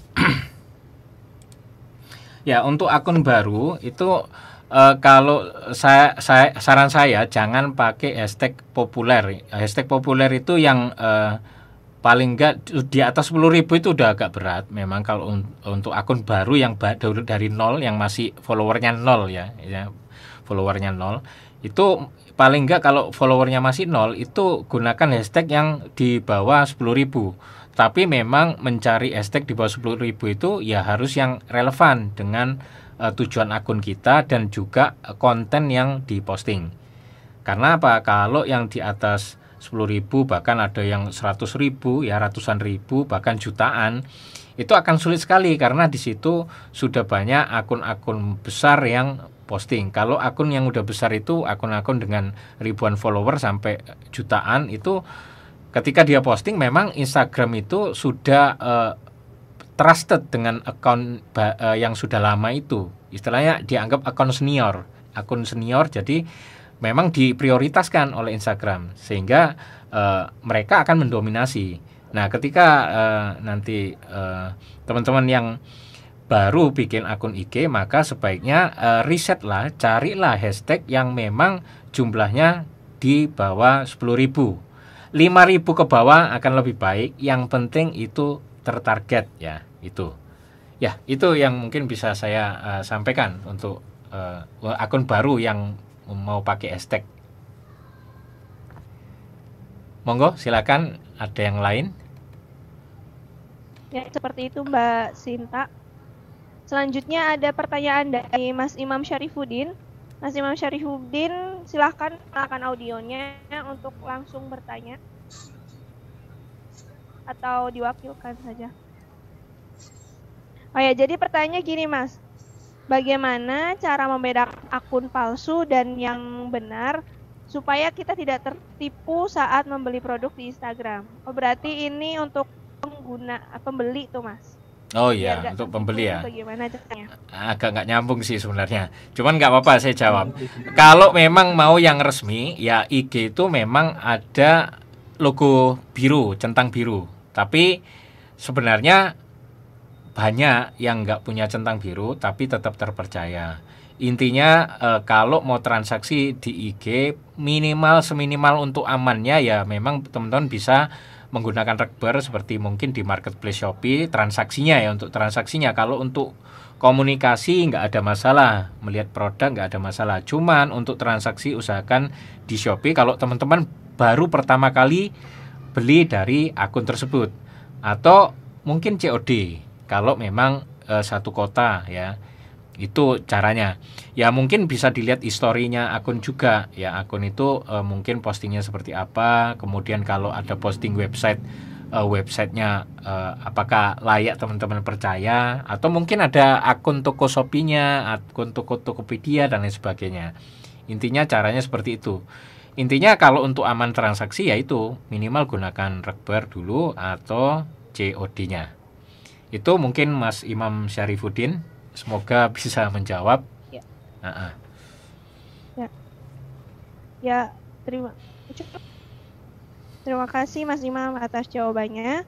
ya untuk akun baru itu kalau saran saya jangan pakai hashtag populer. Hashtag populer itu yang paling enggak di atas 10.000 itu udah agak berat. Memang kalau untuk akun baru yang dari nol, yang masih followernya nol ya followernya nol, itu paling enggak kalau followernya masih nol itu gunakan hashtag yang di bawah 10.000. Tapi memang mencari hashtag di bawah 10.000 itu ya harus yang relevan dengan tujuan akun kita dan juga konten yang diposting. Karena apa? Kalau yang di atas 10.000 bahkan ada yang 100.000 ya, ratusan ribu bahkan jutaan, itu akan sulit sekali karena di situ sudah banyak akun-akun besar yang posting. Kalau akun yang udah besar itu akun-akun dengan ribuan follower sampai jutaan, itu ketika dia posting memang Instagram itu sudah trusted dengan akun yang sudah lama itu. Istilahnya dianggap akun senior. Jadi memang diprioritaskan oleh Instagram sehingga mereka akan mendominasi. Nah, ketika nanti teman-teman yang baru bikin akun IG, maka sebaiknya risetlah, carilah hashtag yang memang jumlahnya di bawah 10.000. 5.000 ke bawah akan lebih baik. Yang penting itu tertarget ya, itu. Ya, itu yang mungkin bisa saya sampaikan untuk akun baru yang mau pakai hashtag. Monggo, silakan ada yang lain. Ya, seperti itu Mbak Sinta. Selanjutnya ada pertanyaan dari Mas Imam Syarifuddin. Mas Imam Syarifuddin, silahkan nyalakan audionya untuk langsung bertanya. Atau diwakilkan saja. Oh ya, jadi pertanyaannya gini Mas. Bagaimana cara membedakan akun palsu dan yang benar supaya kita tidak tertipu saat membeli produk di Instagram? Oh, berarti ini untuk pembeli tuh Mas. Oh iya, untuk pembeli ya. Bagaimana caranya? Agak nggak nyambung sih sebenarnya. Cuman nggak apa-apa, saya jawab. Kalau memang mau yang resmi, ya IG itu memang ada logo biru, centang biru. Tapi sebenarnya banyak yang nggak punya centang biru tapi tetap terpercaya. Intinya kalau mau transaksi di IG, seminimal untuk amannya ya memang teman-teman bisa menggunakan Rekber seperti mungkin di marketplace Shopee, transaksinya ya, untuk transaksinya. Kalau untuk komunikasi nggak ada masalah, melihat produk nggak ada masalah. Cuman untuk transaksi usahakan di Shopee kalau teman-teman baru pertama kali beli dari akun tersebut, atau mungkin COD kalau memang satu kota ya. Itu caranya. Ya mungkin bisa dilihat historinya akun juga. Ya akun itu mungkin postingnya seperti apa. Kemudian kalau ada posting websitenya apakah layak teman-teman percaya. Atau mungkin ada akun toko Shopee-nya, akun toko Tokopedia dan lain sebagainya. Intinya caranya seperti itu. Intinya kalau untuk aman transaksi yaitu minimal gunakan Rekber dulu atau COD-nya. Itu mungkin Mas Imam Syarifuddin. Semoga bisa menjawab. Ya. Uh-uh. Ya, terima kasih Mas Imam atas jawabannya.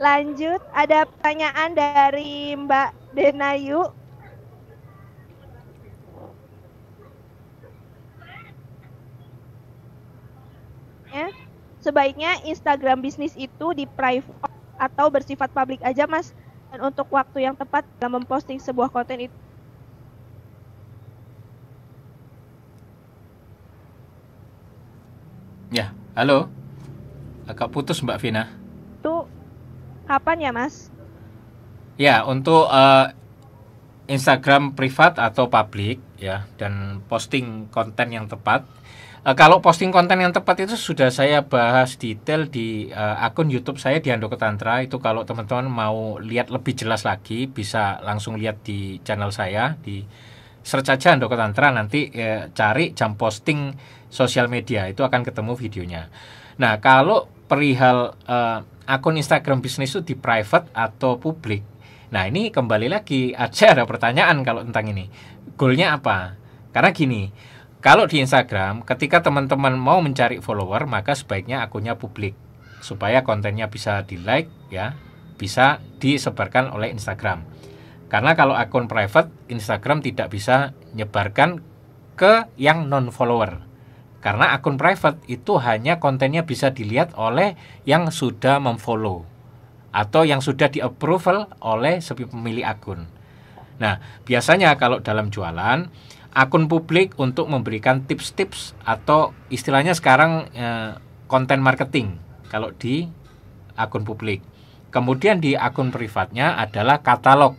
Lanjut, ada pertanyaan dari Mbak Denayu. Ya, sebaiknya Instagram bisnis itu di private atau bersifat publik aja Mas, dan untuk waktu yang tepat dalam memposting sebuah konten itu. Ya, halo, agak putus Mbak Vina. Itu kapan ya Mas? Ya, untuk Instagram privat atau publik ya, dan posting konten yang tepat. Kalau posting konten yang tepat itu sudah saya bahas detail di akun YouTube saya di Handoko Tantra. Itu kalau teman-teman mau lihat lebih jelas lagi bisa langsung lihat di channel saya, di search aja Handoko Tantra, nanti cari jam posting sosial media, itu akan ketemu videonya. Nah kalau perihal akun Instagram bisnis itu di private atau publik, nah ini kembali lagi ada pertanyaan kalau tentang ini, goalnya apa? Karena gini, kalau di Instagram, ketika teman-teman mau mencari follower, maka sebaiknya akunnya publik supaya kontennya bisa di-like ya, bisa disebarkan oleh Instagram. Karena kalau akun private, Instagram tidak bisa nyebarkan ke yang non-follower. Karena akun private itu hanya kontennya bisa dilihat oleh yang sudah memfollow atau yang sudah di-approval oleh si pemilik akun. Nah, biasanya kalau dalam jualan, akun publik untuk memberikan tips-tips atau istilahnya sekarang konten marketing kalau di akun publik. Kemudian di akun privatnya adalah katalog.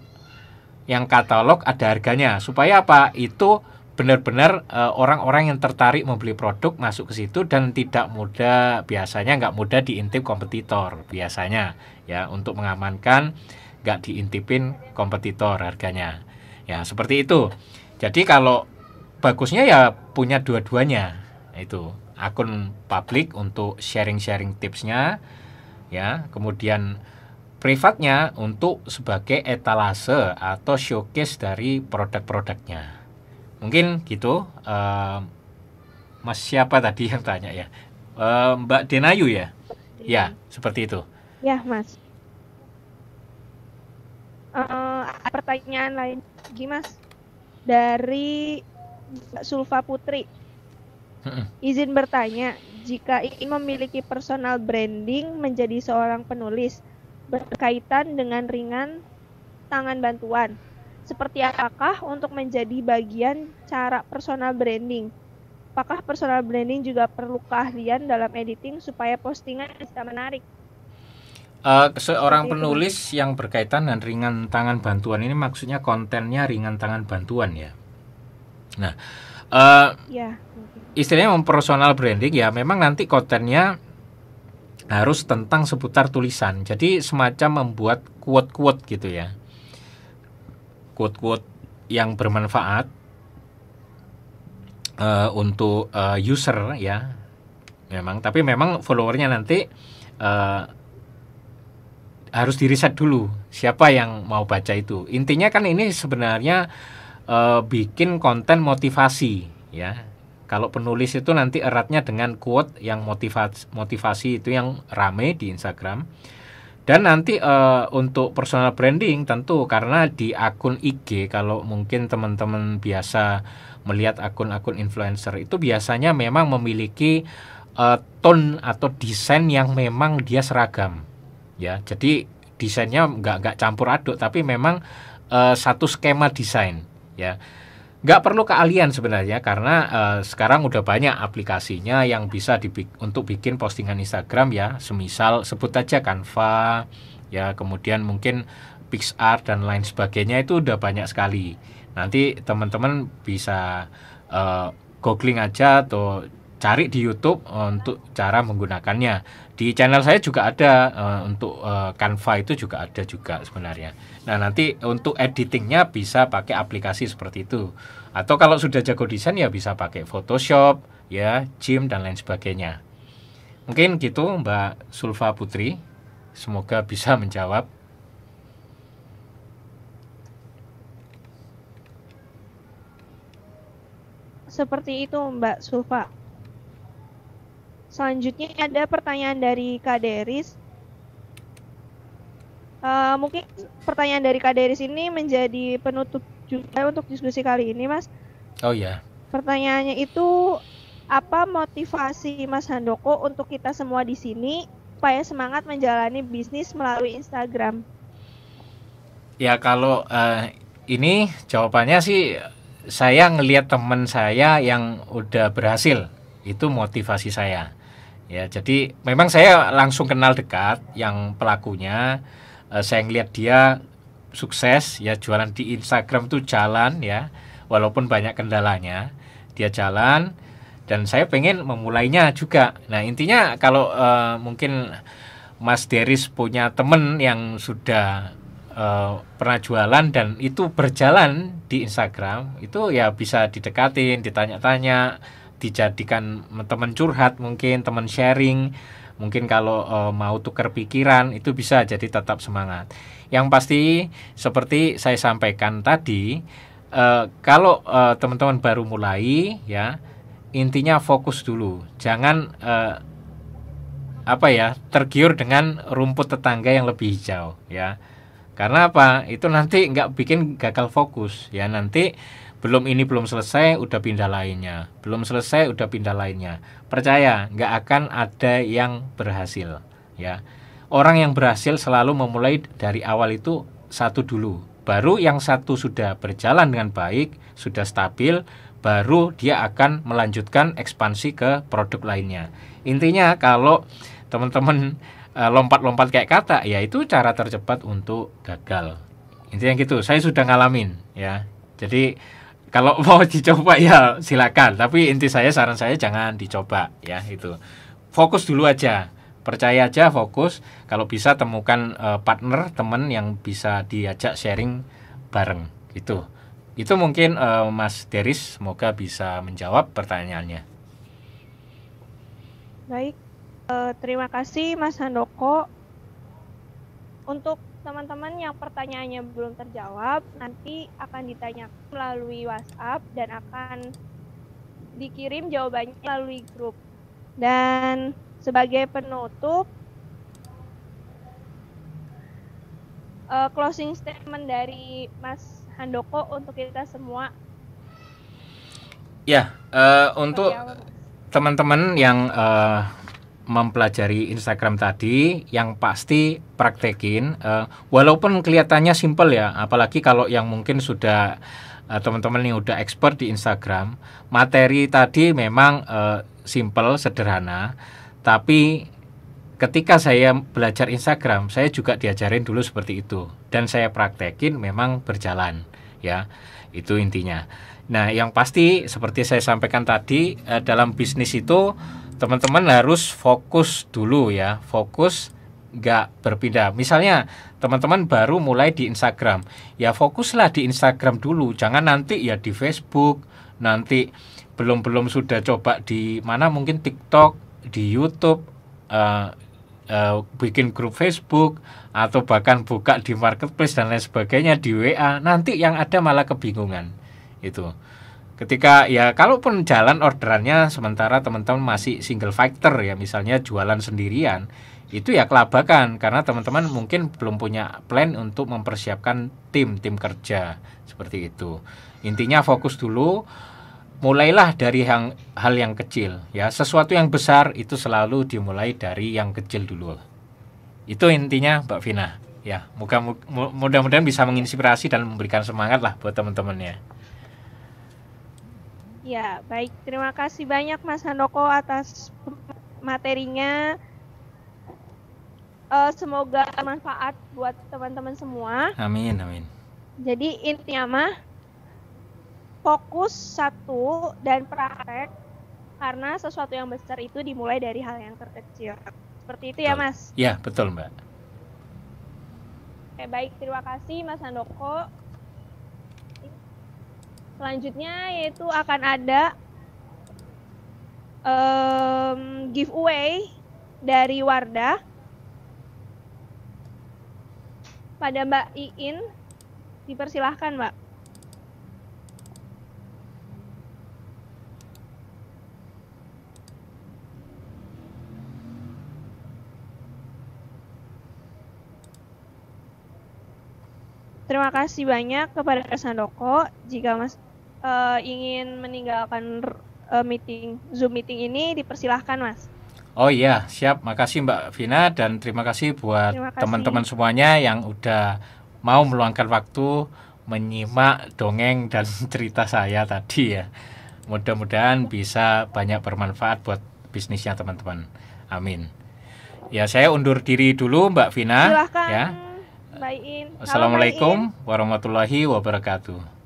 Yang katalog ada harganya. Supaya apa? Itu benar-benar orang-orang yang tertarik membeli produk masuk ke situ dan tidak mudah, biasanya nggak mudah diintip kompetitor biasanya ya, untuk mengamankan nggak diintipin kompetitor harganya. Ya seperti itu. Jadi kalau bagusnya ya punya dua-duanya, itu akun publik untuk sharing-sharing tipsnya ya, kemudian privatnya untuk sebagai etalase atau showcase dari produk-produknya. Mungkin gitu. Mas siapa tadi yang tanya ya? Mbak Denayu ya? Ya seperti itu. Ya Mas. Pertanyaan lain lagi Mas dari Mbak Sulfa Putri. Izin bertanya, jika ingin memiliki personal branding menjadi seorang penulis berkaitan dengan ringan tangan bantuan, seperti apakah untuk menjadi bagian cara personal branding? Apakah personal branding juga perlu keahlian dalam editing supaya postingan bisa menarik? Seorang penulis yang berkaitan dengan ringan tangan bantuan ini maksudnya kontennya ringan tangan bantuan ya. Nah, ya, istilahnya mempersonal branding ya, memang nanti kontennya harus tentang seputar tulisan. Jadi semacam membuat quote-quote gitu ya, quote-quote yang bermanfaat untuk user ya. Tapi memang followernya nanti harus diriset dulu siapa yang mau baca itu. Intinya kan ini sebenarnya bikin konten motivasi ya. Kalau penulis itu nanti eratnya dengan quote yang motivasi itu yang rame di Instagram. Dan nanti untuk personal branding tentu karena di akun IG, kalau mungkin teman-teman biasa melihat akun-akun influencer itu biasanya memang memiliki tone atau desain yang memang dia seragam, ya. Jadi desainnya nggak campur aduk, tapi memang satu skema desain, ya. Nggak perlu keahlian sebenarnya, karena sekarang udah banyak aplikasinya yang bisa untuk bikin postingan Instagram, ya. Semisal sebut aja Canva, ya, kemudian mungkin PixArt dan lain sebagainya, itu udah banyak sekali. Nanti teman-teman bisa googling aja atau cari di YouTube untuk cara menggunakannya. Di channel saya juga ada untuk Canva, itu juga ada juga sebenarnya. Nah, nanti untuk editingnya bisa pakai aplikasi seperti itu. Atau kalau sudah jago desain ya bisa pakai Photoshop, ya, GIMP dan lain sebagainya. Mungkin gitu Mbak Sulfa Putri. Semoga bisa menjawab. Seperti itu Mbak Sulfa. Selanjutnya ada pertanyaan dari Kak Deris. Mungkin pertanyaan dari Kak Deris ini menjadi penutup juga untuk diskusi kali ini, Mas. Oh ya. Pertanyaannya itu, apa motivasi Mas Handoko untuk kita semua di sini supaya semangat menjalani bisnis melalui Instagram? Ya, kalau ini jawabannya sih, saya ngelihat teman saya yang udah berhasil, itu motivasi saya. Ya, jadi memang saya langsung kenal dekat yang pelakunya. Saya ngelihat dia sukses, ya, jualan di Instagram tuh jalan, ya, walaupun banyak kendalanya, dia jalan, dan saya pengen memulainya juga. Nah, intinya kalau mungkin Mas Deris punya temen yang sudah pernah jualan dan itu berjalan di Instagram, itu ya bisa didekatin, ditanya-tanya, dijadikan teman curhat, mungkin teman sharing. Mungkin kalau mau tukar pikiran, itu bisa jadi tetap semangat. Yang pasti seperti saya sampaikan tadi, kalau teman-teman baru mulai, ya, intinya fokus dulu. Jangan tergiur dengan rumput tetangga yang lebih hijau, ya. Karena apa? Itu nanti nggak bikin gagal fokus, ya. Nanti belum selesai udah pindah lainnya, belum selesai udah pindah lainnya. Percaya, nggak akan ada yang berhasil, ya. Orang yang berhasil selalu memulai dari awal itu satu dulu, baru yang satu sudah berjalan dengan baik, sudah stabil, baru dia akan melanjutkan ekspansi ke produk lainnya. Intinya kalau teman-teman lompat-lompat kayak kata, ya itu cara tercepat untuk gagal. Intinya gitu, saya sudah ngalamin, ya. Jadi kalau mau dicoba ya silakan, tapi saran saya jangan dicoba, ya. Itu fokus dulu aja, percaya aja, fokus. Kalau bisa temukan partner, teman yang bisa diajak sharing bareng, gitu. Itu mungkin Mas Deris, semoga bisa menjawab pertanyaannya. Baik, terima kasih Mas Handoko. Untuk teman-teman yang pertanyaannya belum terjawab, nanti akan ditanyakan melalui WhatsApp dan akan dikirim jawabannya melalui grup. Dan sebagai penutup, closing statement dari Mas Handoko untuk kita semua. Ya, untuk teman-teman yang mempelajari Instagram tadi, yang pasti praktekin, walaupun kelihatannya simpel, ya, apalagi kalau yang mungkin sudah teman-teman yang udah expert di Instagram, materi tadi memang simpel, sederhana, tapi ketika saya belajar Instagram, saya juga diajarin dulu seperti itu, dan saya praktekin memang berjalan, ya, itu intinya. Nah, yang pasti seperti saya sampaikan tadi, dalam bisnis itu teman-teman harus fokus dulu, ya, fokus, nggak berpindah. Misalnya teman-teman baru mulai di Instagram, ya fokuslah di Instagram dulu, jangan nanti ya di Facebook, nanti belum sudah coba di mana, mungkin TikTok, di YouTube, bikin grup Facebook, atau bahkan buka di marketplace dan lain sebagainya, di WA, nanti yang ada malah kebingungan. Itu ketika, ya, kalaupun jalan orderannya sementara teman-teman masih single factor, ya, misalnya jualan sendirian, itu ya kelabakan, karena teman-teman mungkin belum punya plan untuk mempersiapkan tim kerja, seperti itu. Intinya fokus dulu, mulailah dari hal yang kecil ya. Sesuatu yang besar itu selalu dimulai dari yang kecil dulu. Itu intinya Mbak Vina ya. Mudah-mudahan bisa menginspirasi dan memberikan semangat lah buat teman-temannya. Ya, baik. Terima kasih banyak Mas Handoko atas materinya. Semoga bermanfaat buat teman-teman semua. Amin, amin. Jadi intinya mah fokus satu dan praktek, karena sesuatu yang besar itu dimulai dari hal yang terkecil. Seperti itu ya Mas? Ya, betul Mbak. Oke, baik. Terima kasih Mas Handoko. Selanjutnya yaitu akan ada giveaway dari Wardah pada Mbak Iin. Dipersilahkan Mbak. Terima kasih banyak kepada Mas Handoko. Jika Mas ingin meninggalkan Zoom meeting ini, dipersilahkan Mas. Oh iya, siap. Makasih Mbak Vina, dan terima kasih buat teman-teman semuanya yang udah mau meluangkan waktu menyimak dongeng dan cerita saya tadi ya. Mudah-mudahan bisa banyak bermanfaat buat bisnisnya teman-teman. Amin. Ya, saya undur diri dulu Mbak Vina. Silahkan ya. Mbak Iin. Assalamualaikum warahmatullahi wabarakatuh.